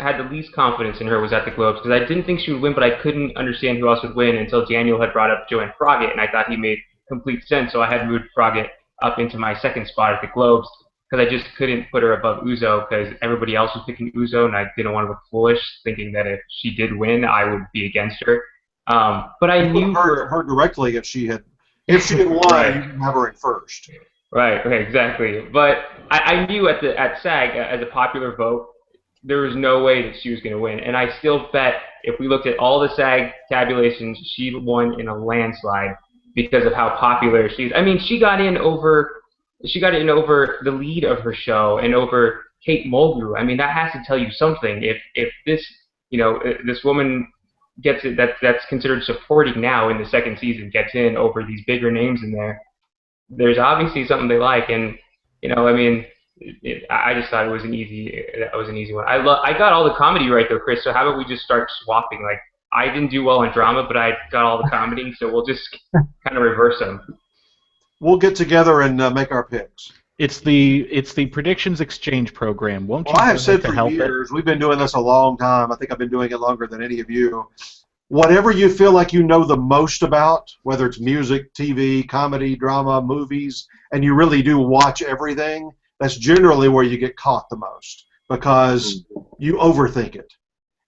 F: had the least confidence in her was at the Globes because I didn't think she would win, but I couldn't understand who else would win until Daniel had brought up Joanne Froggatt, and I thought he made complete sense. So I had moved Froggatt up into my second spot at the Globes because I just couldn't put her above Uzo because everybody else was picking Uzo, and I didn't want to look foolish thinking that if she did win, I would be against her. But I knew
A: her directly if she had won,
F: Right.
A: you didn't have her in first.
F: Right, okay, exactly. But I knew at SAG, as a popular vote, there was no way that she was going to win. And I still bet if we looked at all the SAG tabulations, she won in a landslide because of how popular she is. I mean, she got in over the lead of her show and over Kate Mulgrew. I mean, that has to tell you something. If this, you know, this woman gets it, that's considered supporting now in the second season, gets in over these bigger names in there, there's obviously something they like. And, you know, I mean, I just thought that was an easy one. I got all the comedy right though, Chris. So how about we just start swapping? Like, I didn't do well on drama, but I got all the comedy, so we'll just kind of reverse them.
A: We'll get together and make our picks.
E: It's the predictions exchange program. Won't you?
A: Well, I have said
E: to
A: for
E: help
A: years, we've been doing this a long time. I think I've been doing it longer than any of you. Whatever you feel like you know the most about, whether it's music, TV, comedy, drama, movies, and you really do watch everything, that's generally where you get caught the most because you overthink it.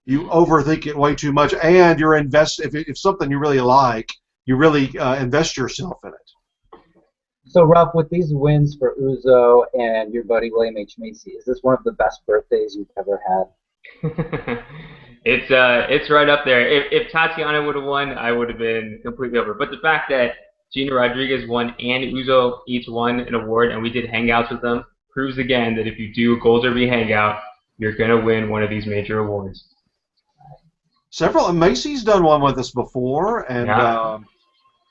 A: You overthink it way too much, and you're if something you really like, you really invest yourself in it.
C: So, Ralph, with these wins for Uzo and your buddy William H. Macy, is this one of the best birthdays you've ever had?
F: It's right up there. If Tatiana would have won, I would have been completely over. But the fact that Gina Rodriguez won and Uzo each won an award, and we did hangouts with them, proves again that if you do a Gold Derby hangout, you're gonna win one of these major awards.
A: Macy's done one with us before, and
F: Yeah.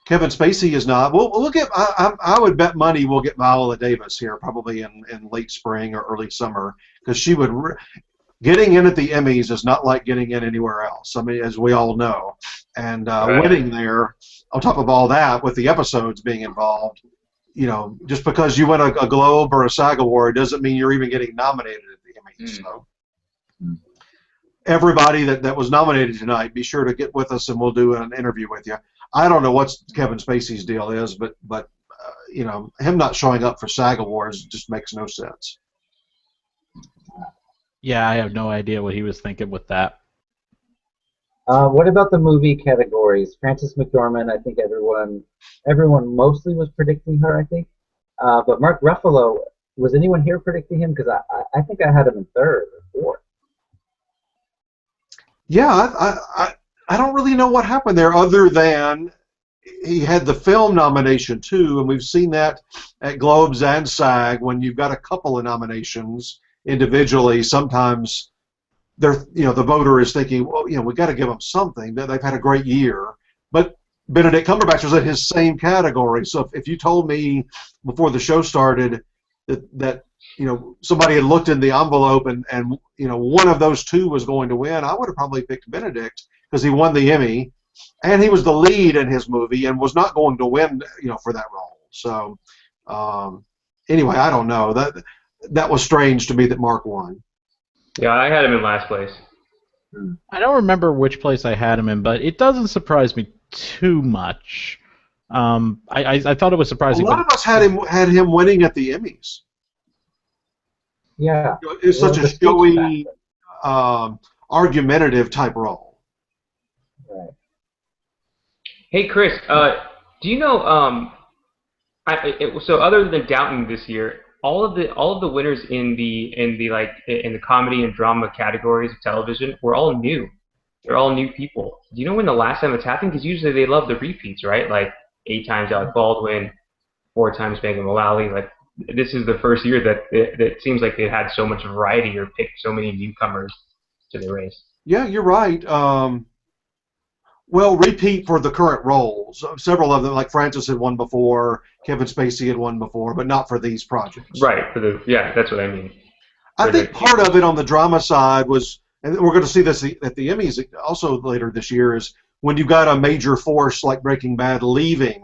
A: Kevin Spacey is not. We'll get. I would bet money we'll get Viola Davis here probably in late spring or early summer because she would. Getting in at the Emmys is not like getting in anywhere else. I mean, as we all know, and winning there on top of all that with the episodes being involved, you know, just because you win a Globe or a SAG Award doesn't mean you're even getting nominated at the Emmys. So everybody that was nominated tonight, be sure to get with us and we'll do an interview with you. I don't know what Kevin Spacey's deal is, but you know, him not showing up for SAG Awards just makes no sense.
E: Yeah, I have no idea what he was thinking with that.
C: What about the movie categories? Frances McDormand, I think everyone mostly was predicting her, I think. But Mark Ruffalo, was anyone here predicting him? Because I think I had him in third or fourth.
A: Yeah, I don't really know what happened there other than he had the film nomination too, and we've seen that at Globes and SAG when you've got a couple of nominations individually. Sometimes the voter is thinking, well, you know, we got to give them something. They've had a great year, but Benedict Cumberbatch was in his same category. So if you told me before the show started that somebody had looked in the envelope and one of those two was going to win, I would have probably picked Benedict because he won the Emmy, and he was the lead in his movie and was not going to win for that role. So anyway, I don't know. That was strange to me that Mark won.
F: Yeah, I had him in last place.
E: I don't remember which place I had him in, but it doesn't surprise me too much. I thought it was surprising.
A: A lot of us had him winning at the Emmys.
C: Yeah.
A: It's such a showy, argumentative type role.
C: Right.
F: Hey, Chris, do you know? So other than Downton this year, all of the winners in the comedy and drama categories of television were all new. They're all new people. Do you know when the last time it's happened? Because usually they love the repeats, right? Like 8 times Alec Baldwin, 4 times Megan Mullally. Like this is the first year that it seems like they had so much variety or picked so many newcomers to the race.
A: Yeah, you're right. Well, repeat for the current roles. Several of them, like Francis had won before, Kevin Spacey had won before, but not for these projects.
F: Right. That's what I mean.
A: I think part of it on the drama side was, and we're going to see this at the Emmys also later this year, is when you've got a major force like Breaking Bad leaving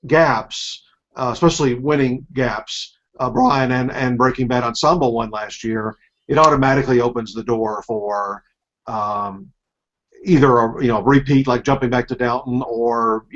A: gaps, especially winning gaps. Brian and Breaking Bad Ensemble won last year. It automatically opens the door for either a repeat like Jumping Back to Downton, or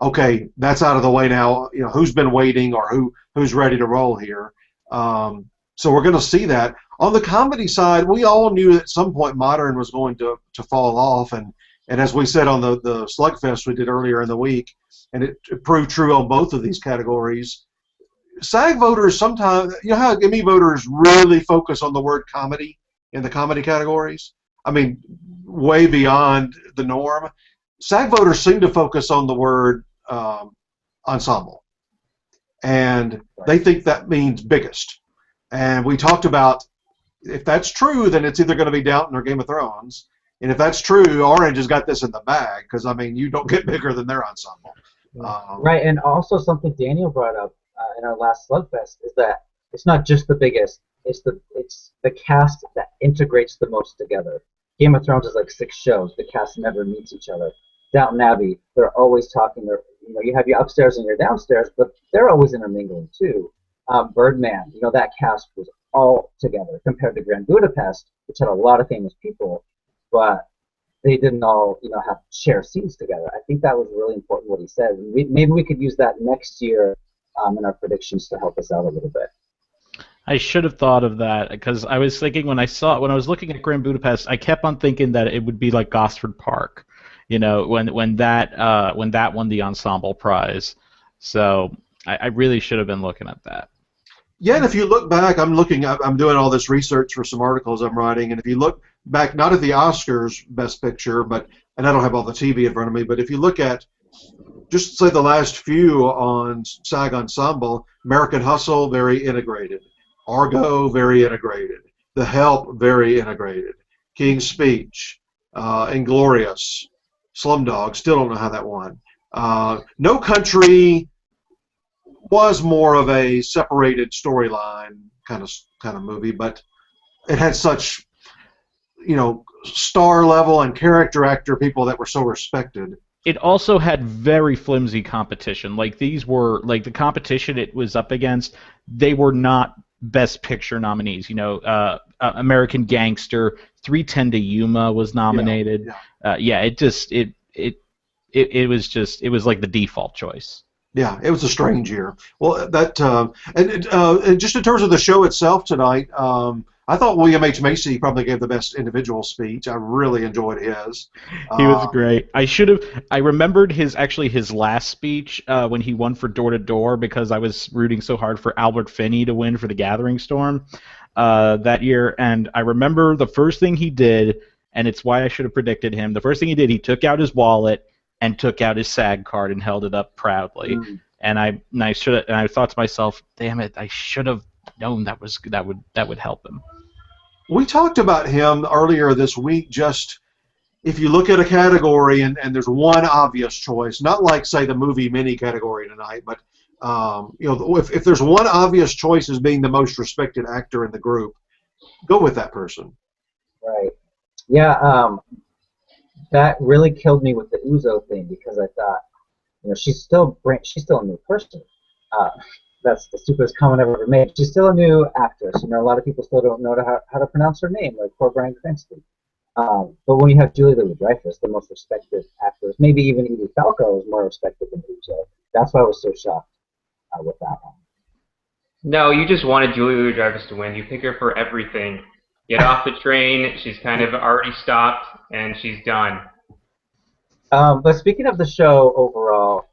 A: okay, that's out of the way now. Who's been waiting, or who's ready to roll here. So we're going to see that. On the comedy side, we all knew at some point Modern was going to fall off, and as we said on the Slugfest we did earlier in the week, and it proved true on both of these categories. SAG voters sometimes, how Emmy voters really focus on the word comedy in the comedy categories? I mean, way beyond the norm. SAG voters seem to focus on the word ensemble, and they think that means biggest. And we talked about, if that's true, then it's either going to be Downton or Game of Thrones. And if that's true, Orange has got this in the bag, because, I mean, you don't get bigger than their ensemble.
C: Right, and also something Daniel brought up in our last Slugfest is that it's not just the biggest, it's the cast that integrates the most together. Game of Thrones is like 6 shows. The cast never meets each other. Downton Abbey, they're always talking. You have your upstairs and your downstairs, but they're always intermingling too. Birdman, that cast was all together compared to Grand Budapest, which had a lot of famous people, but they didn't all, have share scenes together. I think that was really important what he said. Maybe we could use that next year in our predictions to help us out a little bit.
E: I should have thought of that, because I was thinking when I was looking at Grand Budapest, I kept on thinking that it would be like Gosford Park, when that won the ensemble prize. So I really should have been looking at that.
A: Yeah, and if you look back, I'm doing all this research for some articles I'm writing, and if you look back, not at the Oscars Best Picture, and I don't have all the TV in front of me, but if you look at just say the last few on SAG Ensemble, American Hustle, very integrated. Argo, very integrated. The Help, very integrated. King's Speech, Inglorious, Slumdog, still don't know how that won. No Country was more of a separated storyline kind of movie, but it had such, star level and character actor people that were so respected.
E: It also had very flimsy competition. Like these were the competition it was up against. They were not Best Picture nominees. American Gangster, 3:10 to Yuma was nominated. It was like the default choice.
A: Yeah, it was a strange year. Well, and just in terms of the show itself tonight, I thought William H. Macy probably gave the best individual speech. I really enjoyed his.
E: He was great. I remembered his last speech when he won for Door to Door, because I was rooting so hard for Albert Finney to win for The Gathering Storm that year, and I remember the first thing he did, and it's why I should have predicted him. The first thing he did, he took out his wallet and took out his SAG card and held it up proudly. And I thought to myself, damn it, I should have known that would help him.
A: We talked about him earlier this week. Just if you look at a category and there's one obvious choice, not like say the movie mini category tonight, but if there's one obvious choice as being the most respected actor in the group, go with that person.
C: Right. Yeah. That really killed me with the Uzo thing because I thought, she's still a new person. That's the stupidest comment I've ever made. She's still a new actress. A lot of people still don't know how to pronounce her name, like poor Bryan Cranston. But when you have Julia Louis-Dreyfus, the most respected actress, maybe even Edie Falco is more respected than Uzo. That's why I was so shocked with that one.
F: No, you just wanted Julia Louis-Dreyfus to win. You pick her for everything. Get off the train. She's kind of already stopped, and she's done.
C: But speaking of the show overall,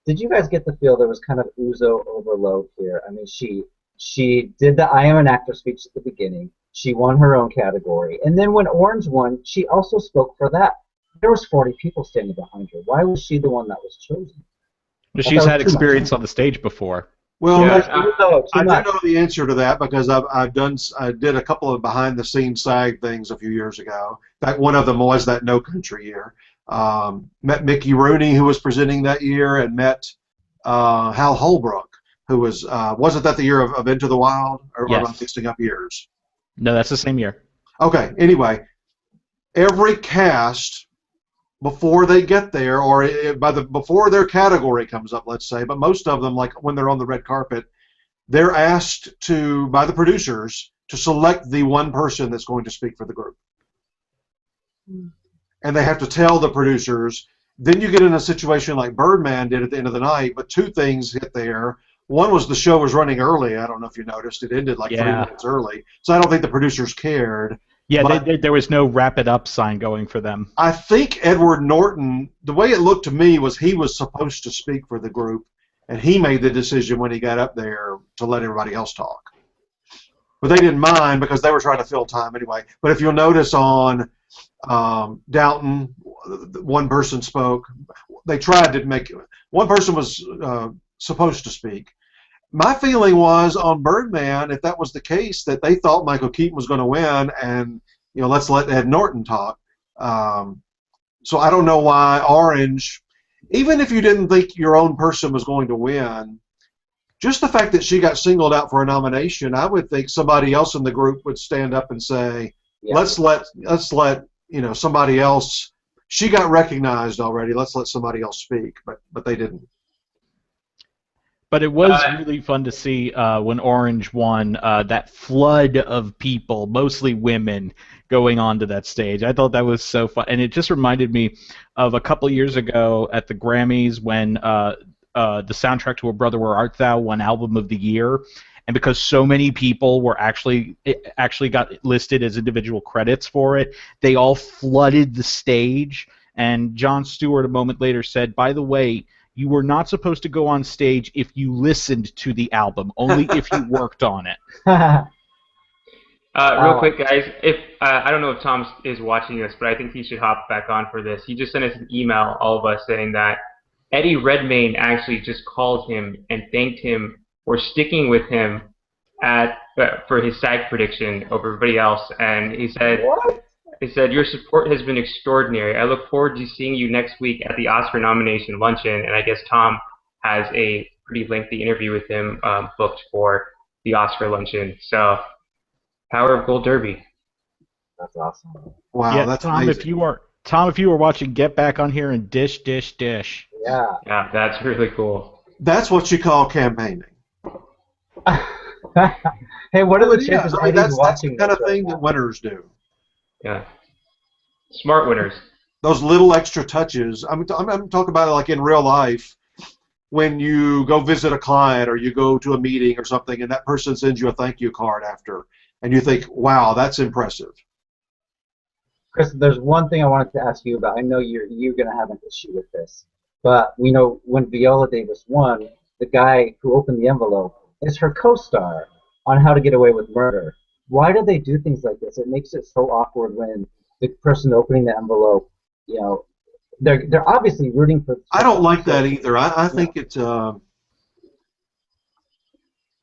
C: did you guys get the feel there was kind of Uzo overload here? I mean, she did the I am an actor speech at the beginning. She won her own category. And then when Orange won, she also spoke for that. There was 40 people standing behind her. Why was she the one that was chosen?
E: She's had experience on the stage before.
A: Well,
F: Yeah.
A: I do know the answer to that because I did a couple of behind-the-scenes SAG things a few years ago. In fact, one of them was that No Country year. Met Mickey Rooney, who was presenting that year, and met Hal Holbrook, who wasn't that the year of Into the Wild? Or
E: Yes.
A: am I mixing up years?
E: No, that's the same year.
A: Okay, anyway, every cast, before they get there, or before their category comes up, let's say, but most of them, like when they're on the red carpet, they're asked by the producers to select the one person that's going to speak for the group. And they have to tell the producers. Then you get in a situation like Birdman did at the end of the night, but two things hit there. One was the show was running early. I don't know if you noticed. It ended like 3 minutes early. So I don't think the producers cared.
E: Yeah, there was no wrap it up sign going for them.
A: I think Edward Norton, the way it looked to me was he was supposed to speak for the group, and he made the decision when he got up there to let everybody else talk. But they didn't mind because they were trying to fill time anyway. But if you'll notice on Downton, one person spoke. They tried to make one person was supposed to speak. My feeling was on Birdman, if that was the case, that they thought Michael Keaton was going to win, and let's let Ed Norton talk. So I don't know why Orange, even if you didn't think your own person was going to win, just the fact that she got singled out for a nomination, I would think somebody else in the group would stand up and say, let's let somebody else. She got recognized already. Let's let somebody else speak, but they didn't.
E: But it was really fun to see when Orange won, that flood of people, mostly women, going onto that stage. I thought that was so fun. And it just reminded me of a couple years ago at the Grammys when the soundtrack to A Brother Where Art Thou won Album of the Year. And because so many people were actually got listed as individual credits for it, they all flooded the stage. And Jon Stewart a moment later said, by the way, you were not supposed to go on stage if you listened to the album, only if you worked on it.
F: Real quick, guys, if I don't know if Tom is watching this, but I think he should hop back on for this. He just sent us an email, all of us, saying that Eddie Redmayne actually just called him and thanked him for sticking with him for his SAG prediction over everybody else. And he said,
C: What?
F: He said, your support has been extraordinary. I look forward to seeing you next week at the Oscar nomination luncheon. And I guess Tom has a pretty lengthy interview with him booked for the Oscar luncheon. So, Power of Gold Derby.
C: That's awesome.
A: Wow,
E: Yeah,
A: that's
E: Tom,
A: amazing.
E: if you were watching, get back on here and dish.
C: Yeah.
F: Yeah, that's really cool.
A: That's what you call campaigning.
C: Hey, what are the
A: Yeah,
C: chances
A: I mean,
C: Eddie's
A: that's the
C: watching
A: kind
C: this
A: of thing
C: right
A: that winners do.
F: Yeah. Smart winners.
A: Those little extra touches. I'm talking about it like in real life. When you go visit a client or you go to a meeting or something, and that person sends you a thank you card after, and you think, "Wow, that's impressive."
C: Chris, there's one thing I wanted to ask you about. I know you're going to have an issue with this, but we know when Viola Davis won, the guy who opened the envelope is her co-star on How to Get Away with Murder. Why do they do things like this? It makes it so awkward when the person opening the envelope, they're obviously rooting for.
A: I don't like that either. I think it's.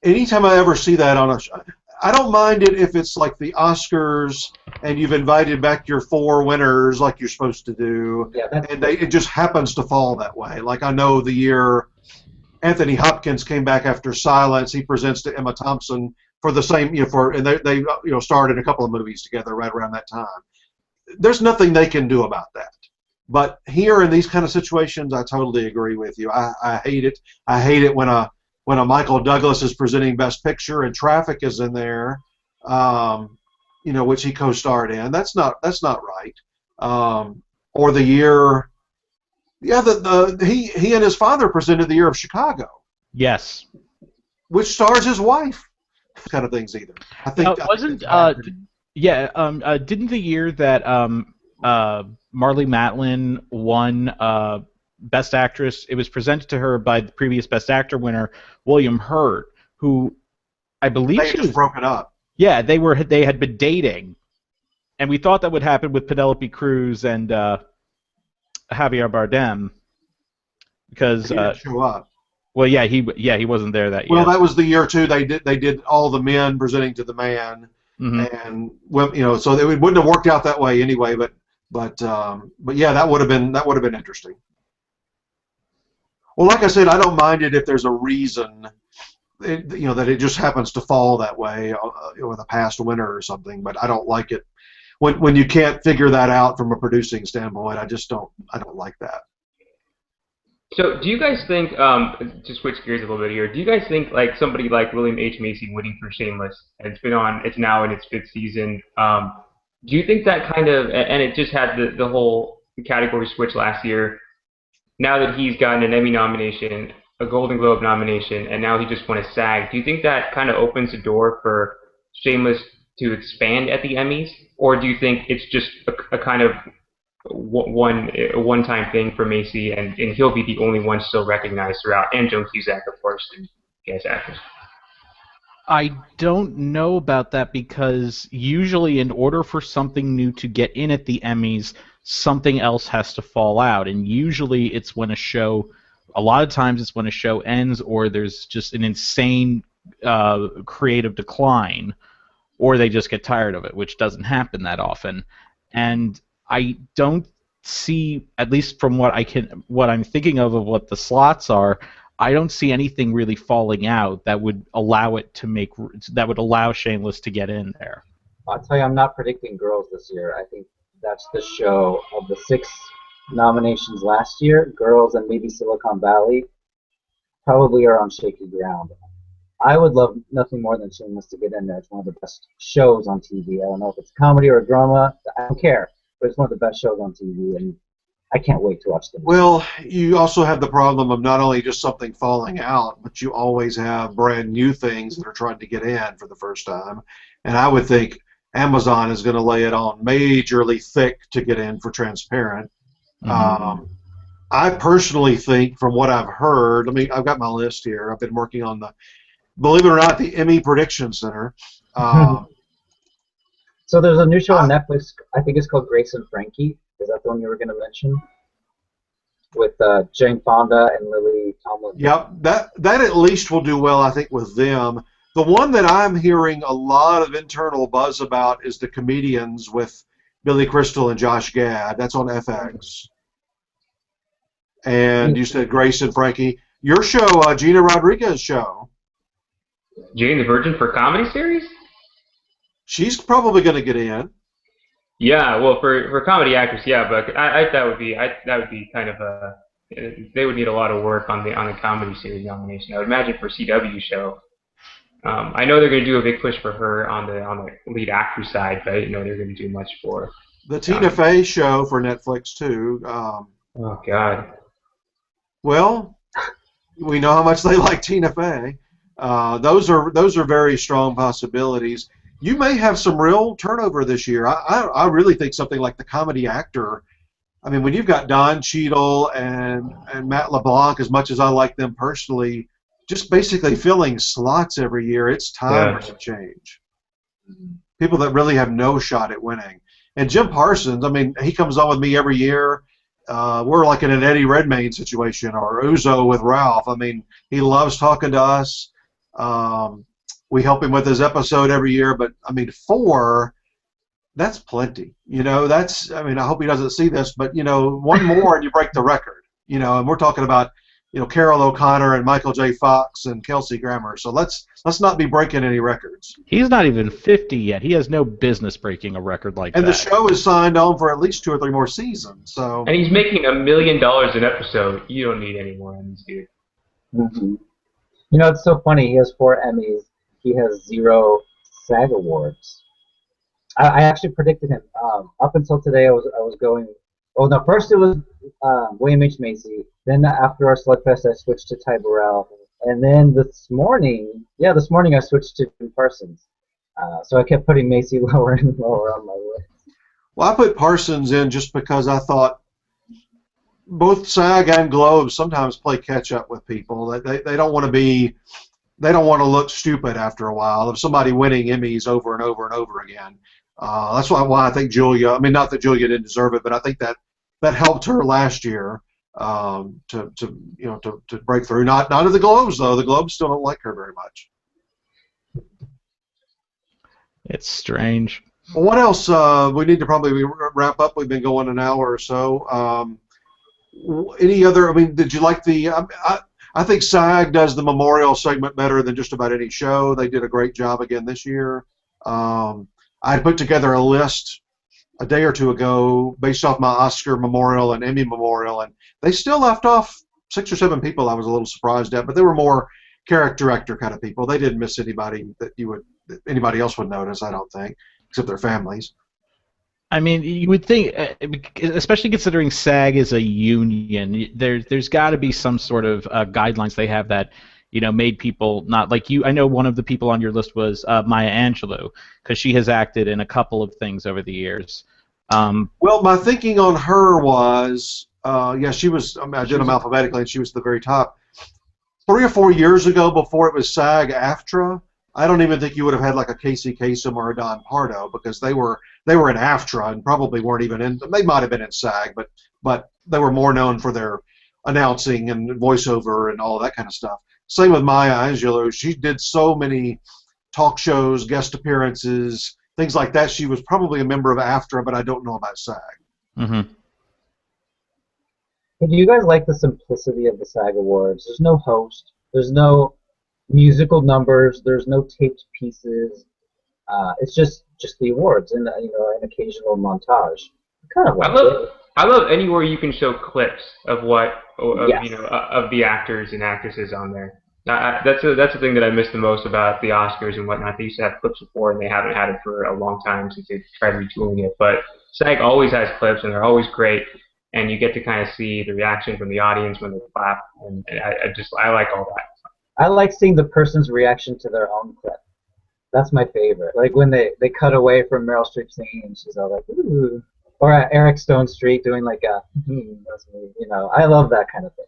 A: Anytime I ever see that on a show, I don't mind it if it's like the Oscars and you've invited back your 4 winners like you're supposed to do,
C: Yeah,
A: and it just happens to fall that way. Like I know the year Anthony Hopkins came back after Silence. He presents to Emma Thompson for the same, and they starred in a couple of movies together right around that time. There's nothing they can do about that. But here in these kind of situations, I totally agree with you. I hate it. I hate it when a Michael Douglas is presenting Best Picture and Traffic is in there, which he co-starred in. That's not right. Or the year, he and his father presented the Year of Chicago.
E: Yes.
A: Which stars his wife. Kind of things either. I think
E: didn't the year that Marlee Matlin won Best Actress, it was presented to her by the previous Best Actor winner William Hurt, who I believe
A: they had just broken up.
E: Yeah, they had been dating, and we thought that would happen with Penelope Cruz and Javier Bardem because
A: he didn't show up.
E: Well, he wasn't there that year.
A: Well, that was the year too. They did all the men presenting to the man, and so it wouldn't have worked out that way anyway. But yeah, that would have been interesting. Well, like I said, I don't mind it if there's a reason, that it just happens to fall that way, with a past winner or something. But I don't like it when you can't figure that out from a producing standpoint. I don't like that.
F: So, do you guys think, to switch gears a little bit here, do you guys think like somebody like William H. Macy winning for Shameless, and it's now in its 5th season, do you think that kind of, and it just had the whole category switch last year, now that he's gotten an Emmy nomination, a Golden Globe nomination, and now he just won a SAG, do you think that kind of opens the door for Shameless to expand at the Emmys, or do you think it's just a kind of one-time thing for Macy, and he'll be the only one still recognized throughout, and Joan Cusack, of course, and Guest Actress?
E: I don't know about that because usually in order for something new to get in at the Emmys, something else has to fall out, and usually it's when a lot of times it's when a show ends or there's just an insane creative decline, or they just get tired of it, which doesn't happen that often. And I don't see, at least from what I'm thinking of what the slots are, I don't see anything really falling out that would allow Shameless to get in there.
C: I'll tell you, I'm not predicting Girls this year. I think that's the show of the 6 nominations last year. Girls and maybe Silicon Valley probably are on shaky ground. I would love nothing more than Shameless to get in there. It's one of the best shows on TV. I don't know if it's comedy or drama. I don't care. But it's one of the best shows on TV, and I can't wait to watch them.
A: Well, you also have the problem of not only just something falling out, but you always have brand new things that are trying to get in for the first time. And I would think Amazon is going to lay it on majorly thick to get in for Transparent. I personally think, from what I've heard, I've got my list here. I've been working on believe it or not, the Emmy Prediction Center.
C: So there's a new show on Netflix. I think it's called Grace and Frankie. Is that the one you were going to mention? With Jane Fonda and Lily Tomlin.
A: Yep, that at least will do well, I think, with them. The one that I'm hearing a lot of internal buzz about is The Comedians with Billy Crystal and Josh Gad. That's on FX. And you said Grace and Frankie. Your show, Gina Rodriguez's show.
F: Jane the Virgin for comedy series?
A: She's probably going to get in.
F: Yeah, well, for comedy actress, yeah, but that would be kind of they would need a lot of work on the comedy series nomination. I would imagine for CW show. I know they're going to do a big push for her on the lead actress side, but I didn't know they were going to do much for
A: the Tina Fey show for Netflix too.
F: Oh God.
A: Well, we know how much they like Tina Fey. Those are very strong possibilities. You may have some real turnover this year. I really think something like The Comedy Actor. When you've got Don Cheadle and Matt LeBlanc, as much as I like them personally, just basically filling slots every year, it's time for some change. People that really have no shot at winning. And Jim Parsons, he comes on with me every year. We're like in an Eddie Redmayne situation, or Uzo with Ralph. He loves talking to us. We help him with his episode every year, but 4, that's plenty. I hope he doesn't see this, but 1 more and you break the record. And we're talking about Carol O'Connor and Michael J. Fox and Kelsey Grammer. So let's not be breaking any records.
E: He's not even 50 yet. He has no business breaking a record like
A: And
E: that.
A: the show is signed on for at least 2 or 3 more seasons. So.
F: And he's making $1 million an episode. You don't need any more Emmys, dude.
C: Mm-hmm. It's so funny. He has 4 Emmys. He has 0 SAG Awards. I actually predicted him. Up until today, I was going. Oh no! First it was William H. Macy. Then after our Slugfest, I switched to Ty Burrell. And then this morning I switched to Jim Parsons. So I kept putting Macy lower and lower on my list.
A: Well, I put Parsons in just because I thought both SAG and Globe sometimes play catch up with people. They don't want to be. They don't want to look stupid after a while of somebody winning Emmys over and over and over again. That's why I think Julia. I mean, not that Julia didn't deserve it, but I think that helped her last year to break through. Not at the Globes though. The Globes still don't like her very much.
E: It's strange.
A: Well, what else? We need to probably wrap up. We've been going an hour or so. Any other? I mean, did you like the? I think SAG does the memorial segment better than just about any show. They did a great job again this year. I put together a list a day or two ago based off my Oscar memorial and Emmy memorial, and they still left off 6 or 7 people I was a little surprised at, but they were more character actor kind of people. They didn't miss anybody that anybody else would notice, I don't think, except their families.
E: I mean, you would think, especially considering SAG is a union, there's got to be some sort of guidelines they have that, made people not like you. I know one of the people on your list was Maya Angelou, because she has acted in a couple of things over the years.
A: Well, my thinking on her was, she was. I mean, I did them alphabetically, and she was at the very top. 3 or 4 years ago, before it was SAG-AFTRA, I don't even think you would have had like a Casey Kasem or a Don Pardo, because they were in AFTRA and probably weren't even in. They might have been in SAG, but they were more known for their announcing and voiceover and all that kind of stuff. Same with Maya Angelou. She did so many talk shows, guest appearances, things like that. She was probably a member of AFTRA, but I don't know about SAG.
E: Mm-hmm.
C: Do you guys like the simplicity of the SAG Awards? There's no host. There's no musical numbers. There's no taped pieces. It's just the awards and an occasional montage. I kind of like it.
F: I love anywhere you can show clips of
C: Yes.
F: of the actors and actresses on there. That's the thing that I miss the most about the Oscars and whatnot. They used to have clips before, and they haven't had it for a long time since they tried retooling it. But SAG always has clips, and they're always great, and you get to kind of see the reaction from the audience when they clap, and I like all that.
C: I like seeing the person's reaction to their own clip. That's my favorite. Like when they cut away from Meryl Streep singing, and she's all like, ooh. Or Eric Stone Street doing like a, that's me. I love that kind of thing.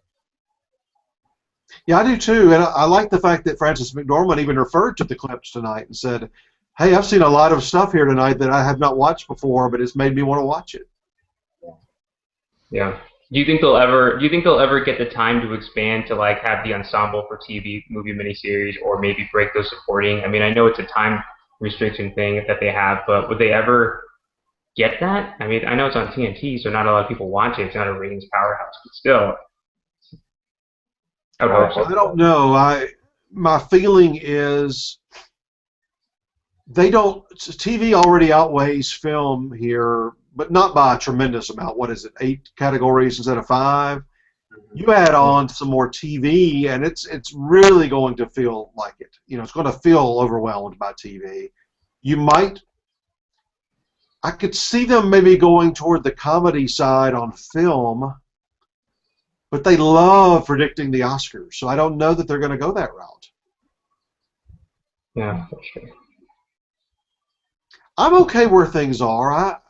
A: Yeah, I do too, and I like the fact that Frances McDormand even referred to the clips tonight and said, "Hey, I've seen a lot of stuff here tonight that I have not watched before, but it's made me want to watch it."
F: Yeah. Do you think they'll ever get the time to expand to like have the ensemble for TV, movie, miniseries, or maybe break those supporting? I mean, I know it's a time restriction thing that they have, but would they ever get that? I mean, I know it's on TNT, so not a lot of people watch it. It's not a ratings powerhouse, but still. I
A: don't know. My feeling is TV already outweighs film here, but not by a tremendous amount. What is it, 8 categories instead of 5? You add on some more TV, and it's really going to feel like it. It's going to feel overwhelmed by TV. I could see them maybe going toward the comedy side on film, but they love predicting the Oscars, so I don't know that they're going to go that route.
F: Yeah, for sure.
A: I'm okay where things are.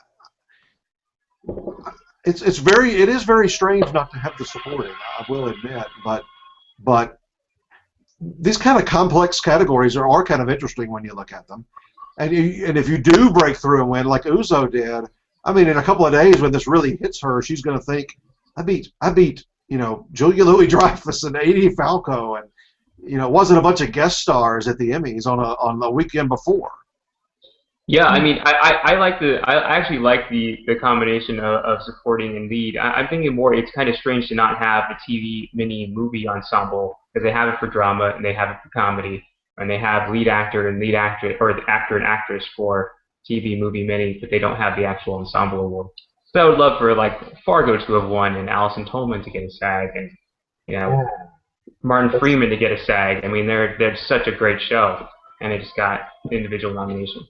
A: It is very strange not to have the supporting, I will admit, but these kind of complex categories are kind of interesting when you look at them. And if you do break through and win, like Uzo did, I mean, in a couple of days when this really hits her, she's going to think, I beat Julia Louis-Dreyfus and Edie Falco, and it wasn't a bunch of guest stars at the Emmys on the weekend before.
F: Yeah, I mean, I actually like the combination of supporting and lead. I'm thinking more. It's kind of strange to not have a TV mini movie ensemble because they have it for drama and they have it for comedy, and they have lead actor and lead actor or the actor and actress for TV movie mini, but they don't have the actual ensemble award. So I would love for like Fargo to have won and Allison Tolman to get a SAG and you know
C: Yeah.
F: Martin Freeman to get a SAG. I mean, they're such a great show, and they just got individual nomination.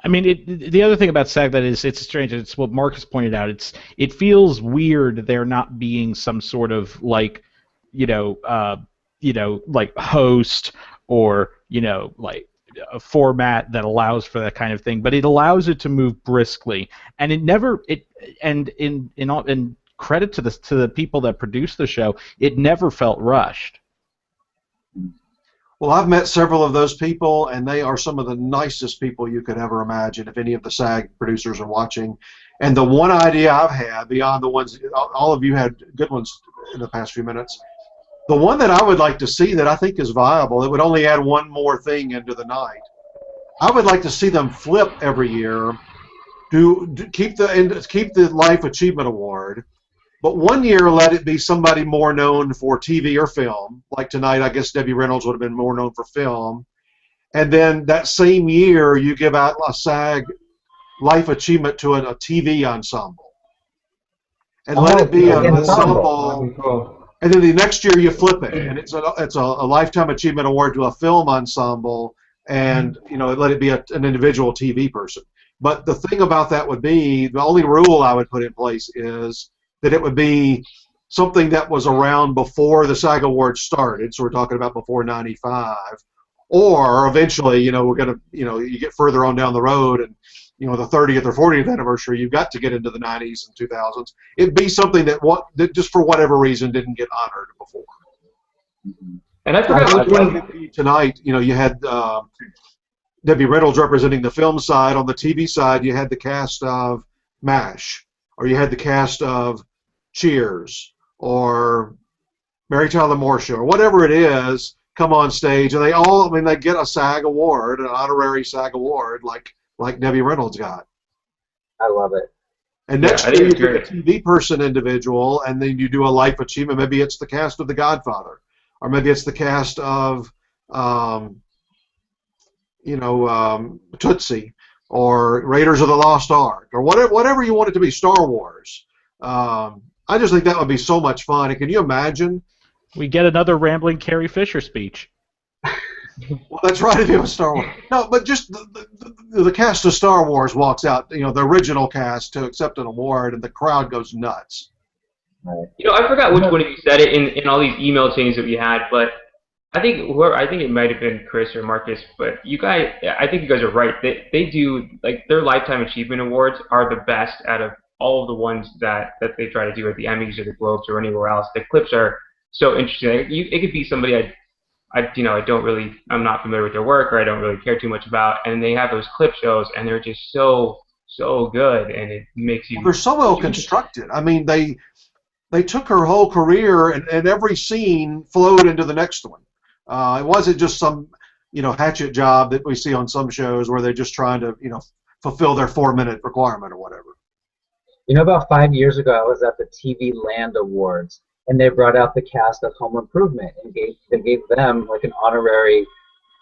E: I mean, the other thing about SAG that is, it's strange. It's what Marcus pointed out. It feels weird there not being some sort of like, like host or like a format that allows for that kind of thing. But it allows it to move briskly, and in credit to the people that produced the show, it never felt rushed.
A: Well, I've met several of those people, and they are some of the nicest people you could ever imagine if any of the SAG producers are watching. And the one idea I've had, beyond the ones, all of you had good ones in the past few minutes, the one that I would like to see that I think is viable, it would only add one more thing into the night. I would like to see them flip every year, keep the Life Achievement Award, but one year let it be somebody more known for TV or film. Like tonight, I guess Debbie Reynolds would have been more known for film. And then that same year, you give out a SAG Life Achievement to a TV ensemble. And let it be an ensemble.
F: Cool.
A: And then the next year you flip it, and it's a Lifetime Achievement Award to a film ensemble, and let it be an individual TV person. But the thing about that would be, the only rule I would put in place is that it would be something that was around before the SAG Awards started, so we're talking about before '95, or eventually, we're going to, you get further on down the road, and the 30th or 40th anniversary, you've got to get into the '90s and 2000s. It'd be something that just for whatever reason didn't get honored before.
F: And I forgot which one.
A: Tonight, you had Debbie Reynolds representing the film side. On the TV side, you had the cast of MASH, or you had the cast of Cheers, or Mary Tyler Moore Show, or whatever it is, come on stage, and they get a SAG award, an honorary SAG award, like Debbie Reynolds got.
C: I love it.
A: And next year you get a TV person individual, and then you do a Life Achievement. Maybe it's the cast of The Godfather, or maybe it's the cast of, Tootsie, or Raiders of the Lost Ark, or whatever you want it to be, Star Wars. I just think that would be so much fun. And can you imagine?
E: We get another rambling Carrie Fisher speech.
A: Well, that's right, if it was Star Wars. No, but just the cast of Star Wars walks out, the original cast, to accept an award, and the crowd goes nuts.
C: Right.
F: I forgot which one of you said it in all these email chains that we had, but I think it might have been Chris or Marcus, but I think you guys are right. They do, like, their Lifetime Achievement Awards are the best out of all of the ones that they try to do at the Emmys or the Globes or anywhere else. The clips are so interesting. It could be somebody I'm not familiar with their work, or I don't really care too much about, and they have those clip shows, and they're just so good, and it makes you.
A: They're so well constructed. I mean, they took her whole career, and every scene flowed into the next one. It wasn't just some, hatchet job that we see on some shows where they're just trying to, fulfill their 4-minute requirement or whatever.
C: About 5 years ago, I was at the TV Land Awards, and they brought out the cast of Home Improvement, and they gave them like an honorary,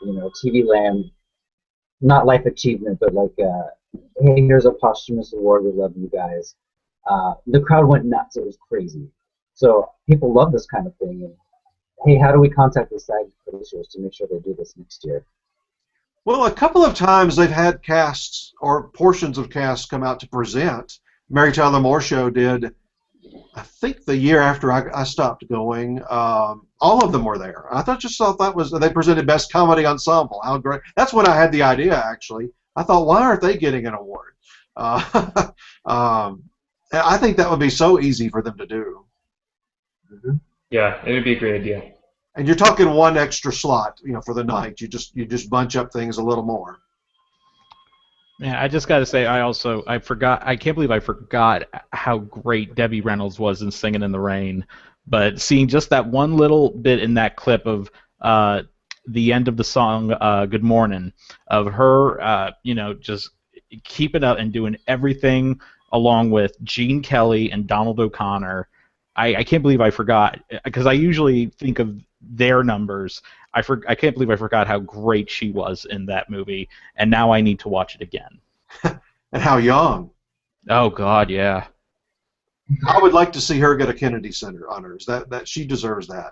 C: TV Land, not Life Achievement, but like, hey, here's a posthumous award. We love you guys. The crowd went nuts. It was crazy. So people love this kind of thing. And, hey, how do we contact the SAG producers to make sure they do this next year?
A: Well, a couple of times they've had casts or portions of casts come out to present. Mary Tyler Moore Show did, I think, the year after I stopped going. All of them were there. I thought that was, they presented Best Comedy Ensemble. How great. That's when I had the idea, actually. I thought, why aren't they getting an award? I think that would be so easy for them to do.
C: Mm-hmm.
F: Yeah, it would be a great idea.
A: And you're talking one extra slot, for the night. You just bunch up things a little more.
E: Yeah, I just got to say, I can't believe I forgot how great Debbie Reynolds was in Singing in the Rain. But seeing just that one little bit in that clip of the end of the song "Good Morning," of her, just keeping up and doing everything along with Gene Kelly and Donald O'Connor. I can't believe I forgot, because I usually think of their numbers. I can't believe I forgot how great she was in that movie, and now I need to watch it again.
A: And how young.
E: Oh God, yeah.
A: I would like to see her get a Kennedy Center honors. That she deserves that.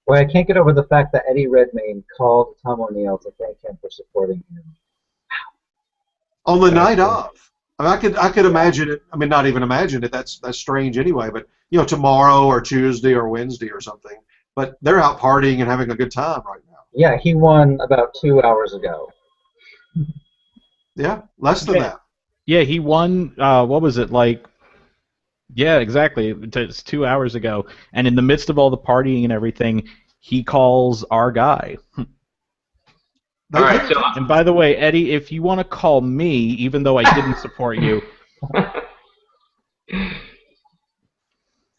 C: Well, I can't get over the fact that Eddie Redmayne called Tom O'Neill to thank him for supporting him.
A: On the night of. I mean, I could imagine it. I mean, not even imagine it. That's strange anyway. But tomorrow or Tuesday or Wednesday or something. But they're out partying and having a good time right now.
C: Yeah, he won about 2 hours ago.
A: Yeah, less than that.
E: Yeah, he won. What was it like? Yeah, exactly. It's 2 hours ago, and in the midst of all the partying and everything, he calls our guy.
F: All right. So,
E: and by the way, Eddie, if you want to call me, even though I didn't support you.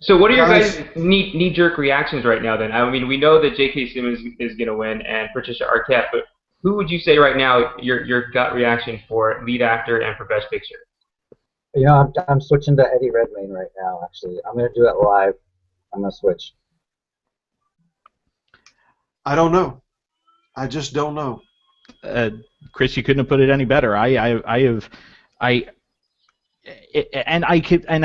F: So what are your guys' knee-jerk reactions right now? Then I mean, we know that J.K. Simmons is going to win and Patricia Arquette, but who would you say right now your gut reaction for lead actor and for best picture?
C: I'm switching to Eddie Redmayne right now. Actually, I'm going to do it live. I'm going to switch.
A: I don't know. I just don't know.
E: Chris, you couldn't have put it any better. I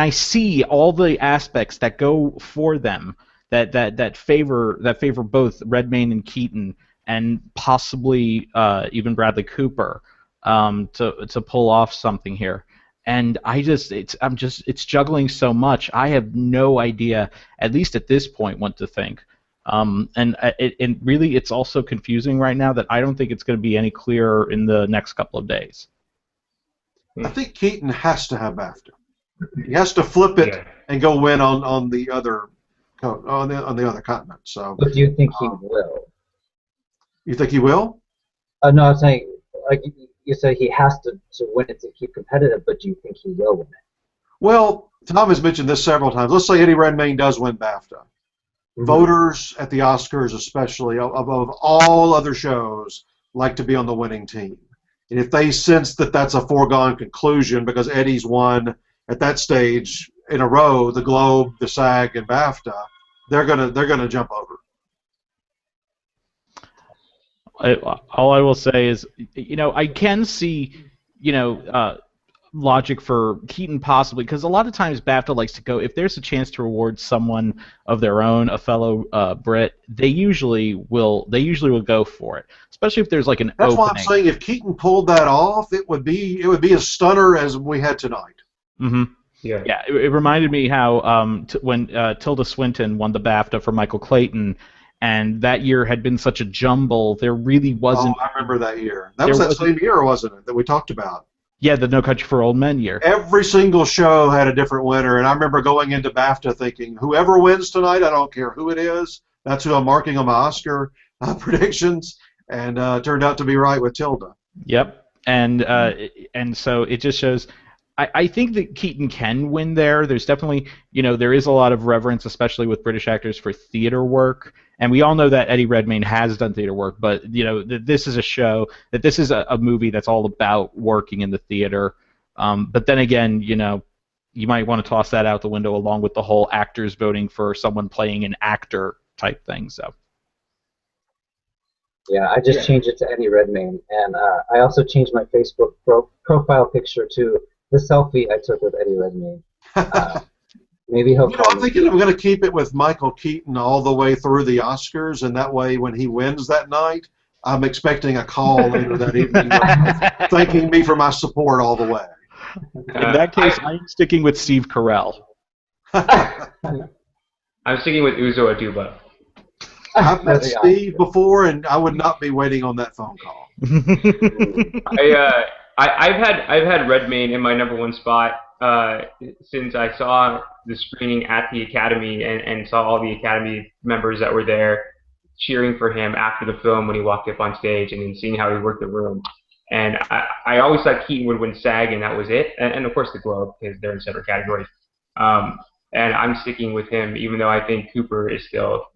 E: see all the aspects that go for them that favor both Redmayne and Keaton and possibly even Bradley Cooper to pull off something here. And it's juggling so much. I have no idea, at least at this point, what to think. And really, it's also confusing right now that I don't think it's going to be any clearer in the next couple of days.
A: I think Keaton has to have BAFTA. He has to flip it and go win on the other continent. So.
C: But do you think he will?
A: You think he will?
C: No, I'm saying, like you said, he has to win it to keep competitive. But do you think he will win it?
A: Well, Tom has mentioned this several times. Let's say Eddie Redmayne does win BAFTA. Mm-hmm. Voters at the Oscars, especially above all other shows, like to be on the winning team. And if they sense that that's a foregone conclusion because Eddie's won at that stage in a row, the Globe, the SAG, and BAFTA, they're gonna jump over.
E: All I will say is, I can see, logic for Keaton possibly, because a lot of times BAFTA likes to go, if there's a chance to reward someone of their own, a fellow Brit, they usually will go for it, especially if there's like an
A: That's
E: opening.
A: why I'm saying if Keaton pulled that off, it would be as stunner as we had tonight.
E: Mm-hmm. Yeah. It reminded me how when Tilda Swinton won the BAFTA for Michael Clayton, and that year had been such a jumble, there really wasn't.
A: Oh, I remember that year. That was that same year, wasn't it, that we talked about?
E: Yeah, the No Country for Old Men year.
A: Every single show had a different winner, and I remember going into BAFTA thinking, whoever wins tonight, I don't care who it is, that's who I'm marking on my Oscar predictions, and turned out to be right with Tilda.
E: Yep, and so it just shows. I think that Keaton can win there. There's definitely, there is a lot of reverence, especially with British actors, for theater work. And we all know that Eddie Redmayne has done theater work, but, this is a show, that this is a movie that's all about working in the theater. But then again, you might want to toss that out the window along with the whole actors voting for someone playing an actor type thing. So.
C: Yeah, I just changed it to Eddie Redmayne. And I also changed my Facebook profile picture to the selfie I took with Eddie Redmayne. Maybe he'll.
A: I'm thinking I'm going to keep it with Michael Keaton all the way through the Oscars, and that way, when he wins that night, I'm expecting a call later that evening, thanking me for my support all the way.
E: In that case, I'm sticking with Steve Carell.
F: I'm sticking with Uzo Aduba.
A: I've met Steve before, and I would not be waiting on that phone call.
F: I've had Redmayne in my #1 spot since I saw the screening at the Academy and saw all the Academy members that were there cheering for him after the film when he walked up on stage, and then seeing how he worked the room. And I always thought Keaton would win SAG, and that was it. And of course the Globe, because they're in separate categories. And I'm sticking with him, even though I think Cooper is still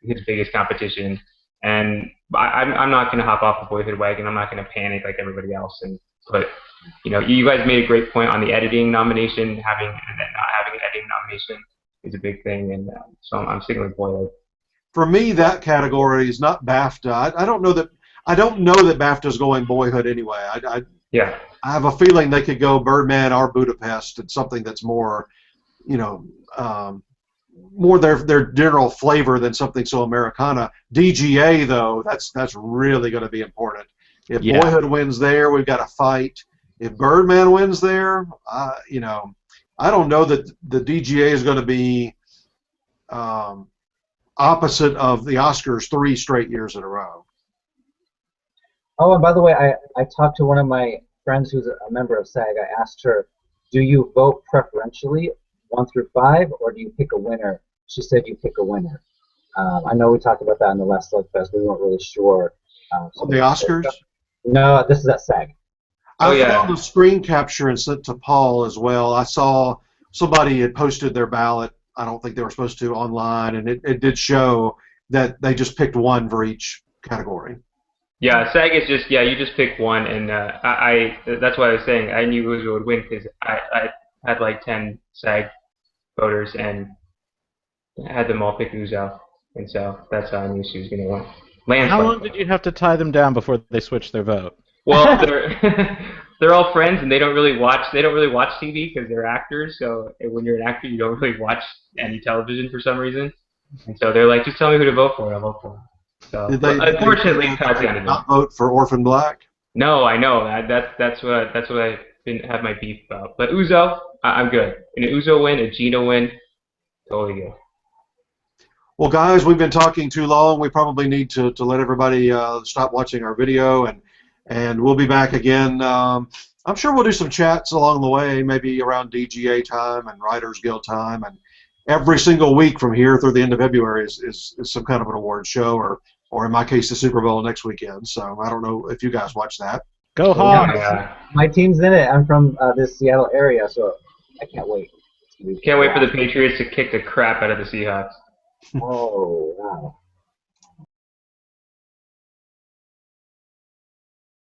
F: his biggest competition. And I'm not going to hop off the boyhood wagon. I'm not going to panic like everybody else. But you guys made a great point on the editing nomination. And then not having an editing nomination is a big thing, and so I'm sticking with boyhood.
A: For me, that category is not BAFTA. I don't know that BAFTA is going boyhood anyway.
F: Yeah.
A: I have a feeling they could go Birdman or Budapest and something that's more, more their general flavor than something so Americana. DGA though, that's really going to be important. If Boyhood wins there, we've got a fight. If Birdman wins there, I don't know that the DGA is going to be opposite of the Oscars 3 straight years in a row.
C: Oh, and by the way, I talked to one of my friends who's a member of SAG. I asked her, do you vote preferentially 1 through 5, or do you pick a winner? She said you pick a winner. I know we talked about that in the last Slugfest. We weren't really sure.
A: On the Oscars?
C: No, this is at SAG.
A: I found the screen capture and sent to Paul as well. I saw somebody had posted their ballot. I don't think they were supposed to online, and it did show that they just picked one for each category.
F: Yeah, SAG is just you just pick one, and that's why I was saying I knew Uzo would win because I had like 10 SAG voters and had them all pick Uzo, and so that's how I knew she was going to win.
E: How long did you have to tie them down before they switched their vote?
F: Well, they're all friends, and they don't really watch TV because they're actors. So when you're an actor, you don't really watch any television for some reason, and so they're like, just tell me who to vote for, I'll vote for them. So unfortunately,
A: did not vote for Orphan Black.
F: No, I know that's what I have my beef about. But Uzo, I'm good. An Uzo win, a Gina win, totally good.
A: Well, guys, we've been talking too long. We probably need to let everybody stop watching our video, and we'll be back again. I'm sure we'll do some chats along the way, maybe around DGA time and Writers Guild time, and every single week from here through the end of February is some kind of an award show, or in my case, the Super Bowl next weekend. So I don't know if you guys watch that.
E: Go Hawks!
C: Yeah, my team's in it. I'm from this Seattle area, so I can't wait.
F: Can't wait for the Patriots to kick the crap out of the Seahawks.
C: Oh, wow.